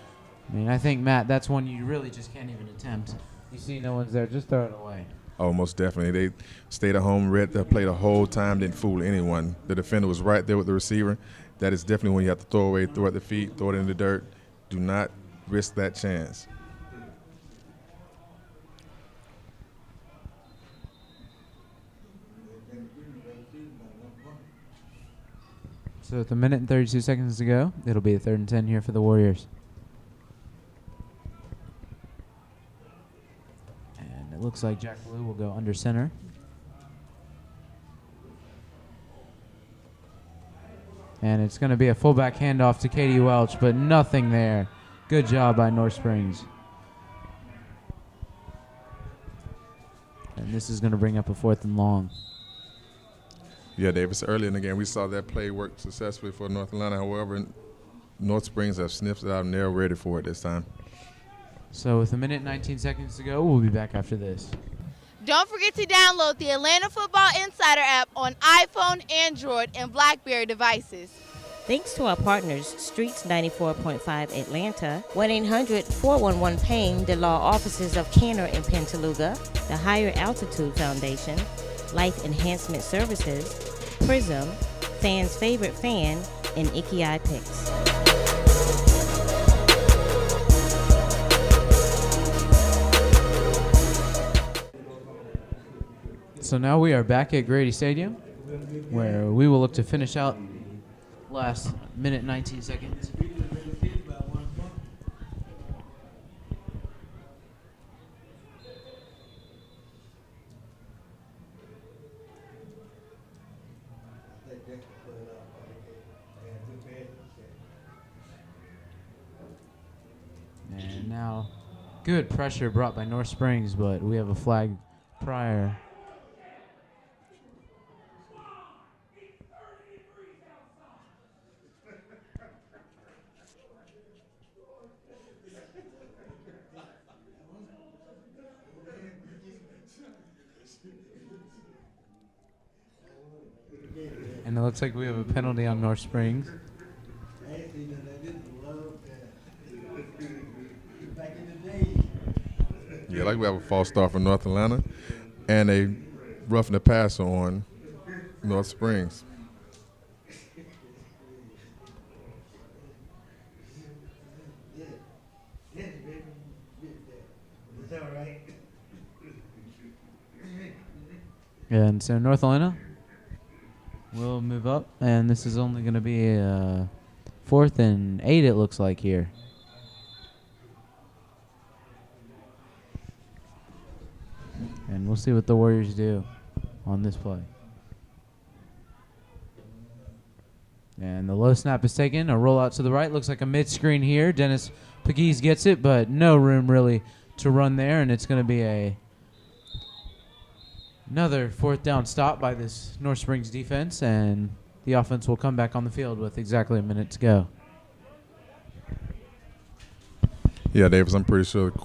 I mean, I think, Matt, that's one you really just can't even attempt. You see no one's there, just throw it away. Oh, most definitely. They stayed at home, read the play the whole time, didn't fool anyone. The defender was right there with the receiver. That is definitely when you have to throw away, throw at the feet, throw it in the dirt. Do not risk that chance. So with a minute and 32 seconds to go, it'll be a 3rd and 10 here for the Warriors. And it looks like Jack Blue will go under center. And it's going to be a fullback handoff to Katie Welch, but nothing there. Good job by North Springs. And this is going to bring up a 4th and long. Yeah, Davis, early in the game, we saw that play work successfully for North Atlanta. However, North Springs have sniffed it out and they're ready for it this time. So with a minute and 19 seconds to go, we'll be back after this. Don't forget to download the Atlanta Football Insider app on iPhone, Android, and BlackBerry devices. Thanks to our partners, Streets 94.5 Atlanta, 1-800-411-PAIN, the law offices of Canner and Pentalooga, the Higher Altitude Foundation, Life Enhancement Services, Prism, Fans' Favorite Fan, and Ikiai Picks. So now we are back at Grady Stadium, where we will look to finish out last minute 19 seconds. And now good pressure brought by North Springs, but we have a flag prior. And it looks like we have a penalty on North Springs. Yeah, like we have a false start for North Atlanta and a roughing the passer on North Springs. And so North Atlanta will move up, and this is only going to be a 4th and 8, it looks like here. And we'll see what the Warriors do on this play. And the low snap is taken. A rollout to the right. Looks like a mid-screen here. Dennis Pegues gets it, but no room really to run there. And it's going to be another 4th down stop by this North Springs defense. And the offense will come back on the field with exactly a minute to go. Yeah, Davis, I'm pretty sure the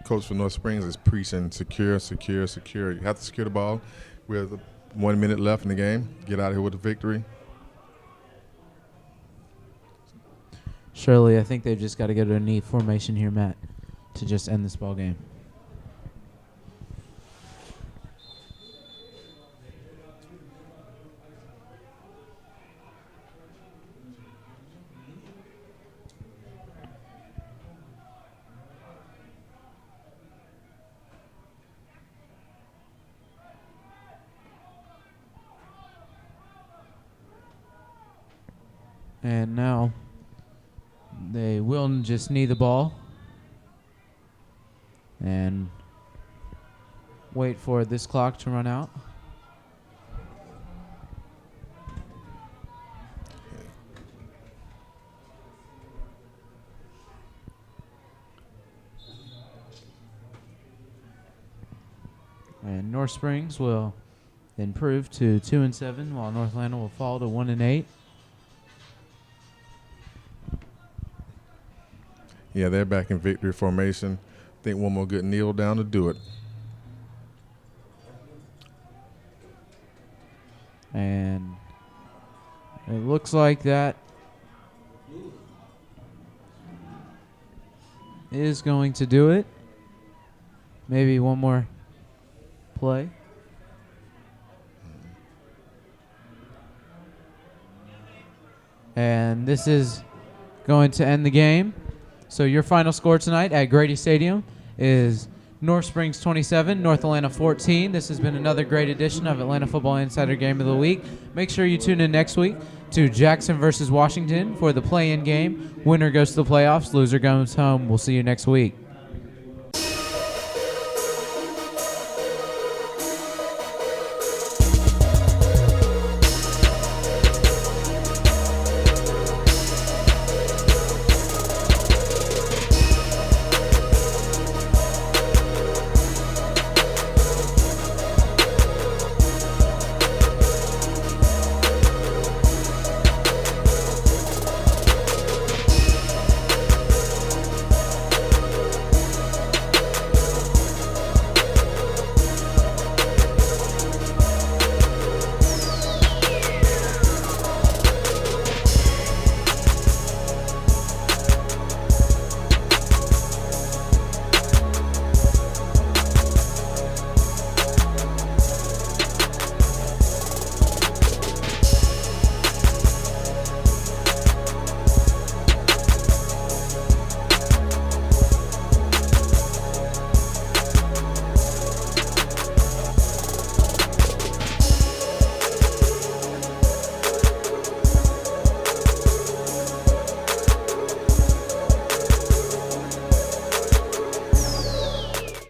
coach for North Springs is preaching secure, secure, secure. You have to secure the ball. We have 1 minute left in the game. Get out of here with a victory. Surely, I think they've just got to go to a knee formation here, Matt, to just end this ball game. And now they will just knee the ball and wait for this clock to run out. And North Springs will improve to 2-7, while North Atlanta will fall to 1-8. Yeah, they're back in victory formation. I think one more good kneel down to do it. And it looks like that is going to do it. Maybe one more play. And this is going to end the game. So your final score tonight at Grady Stadium is North Springs 27, North Atlanta 14. This has been another great edition of Atlanta Football Insider Game of the Week. Make sure you tune in next week to Jackson versus Washington for the play-in game. Winner goes to the playoffs, loser goes home. We'll see you next week.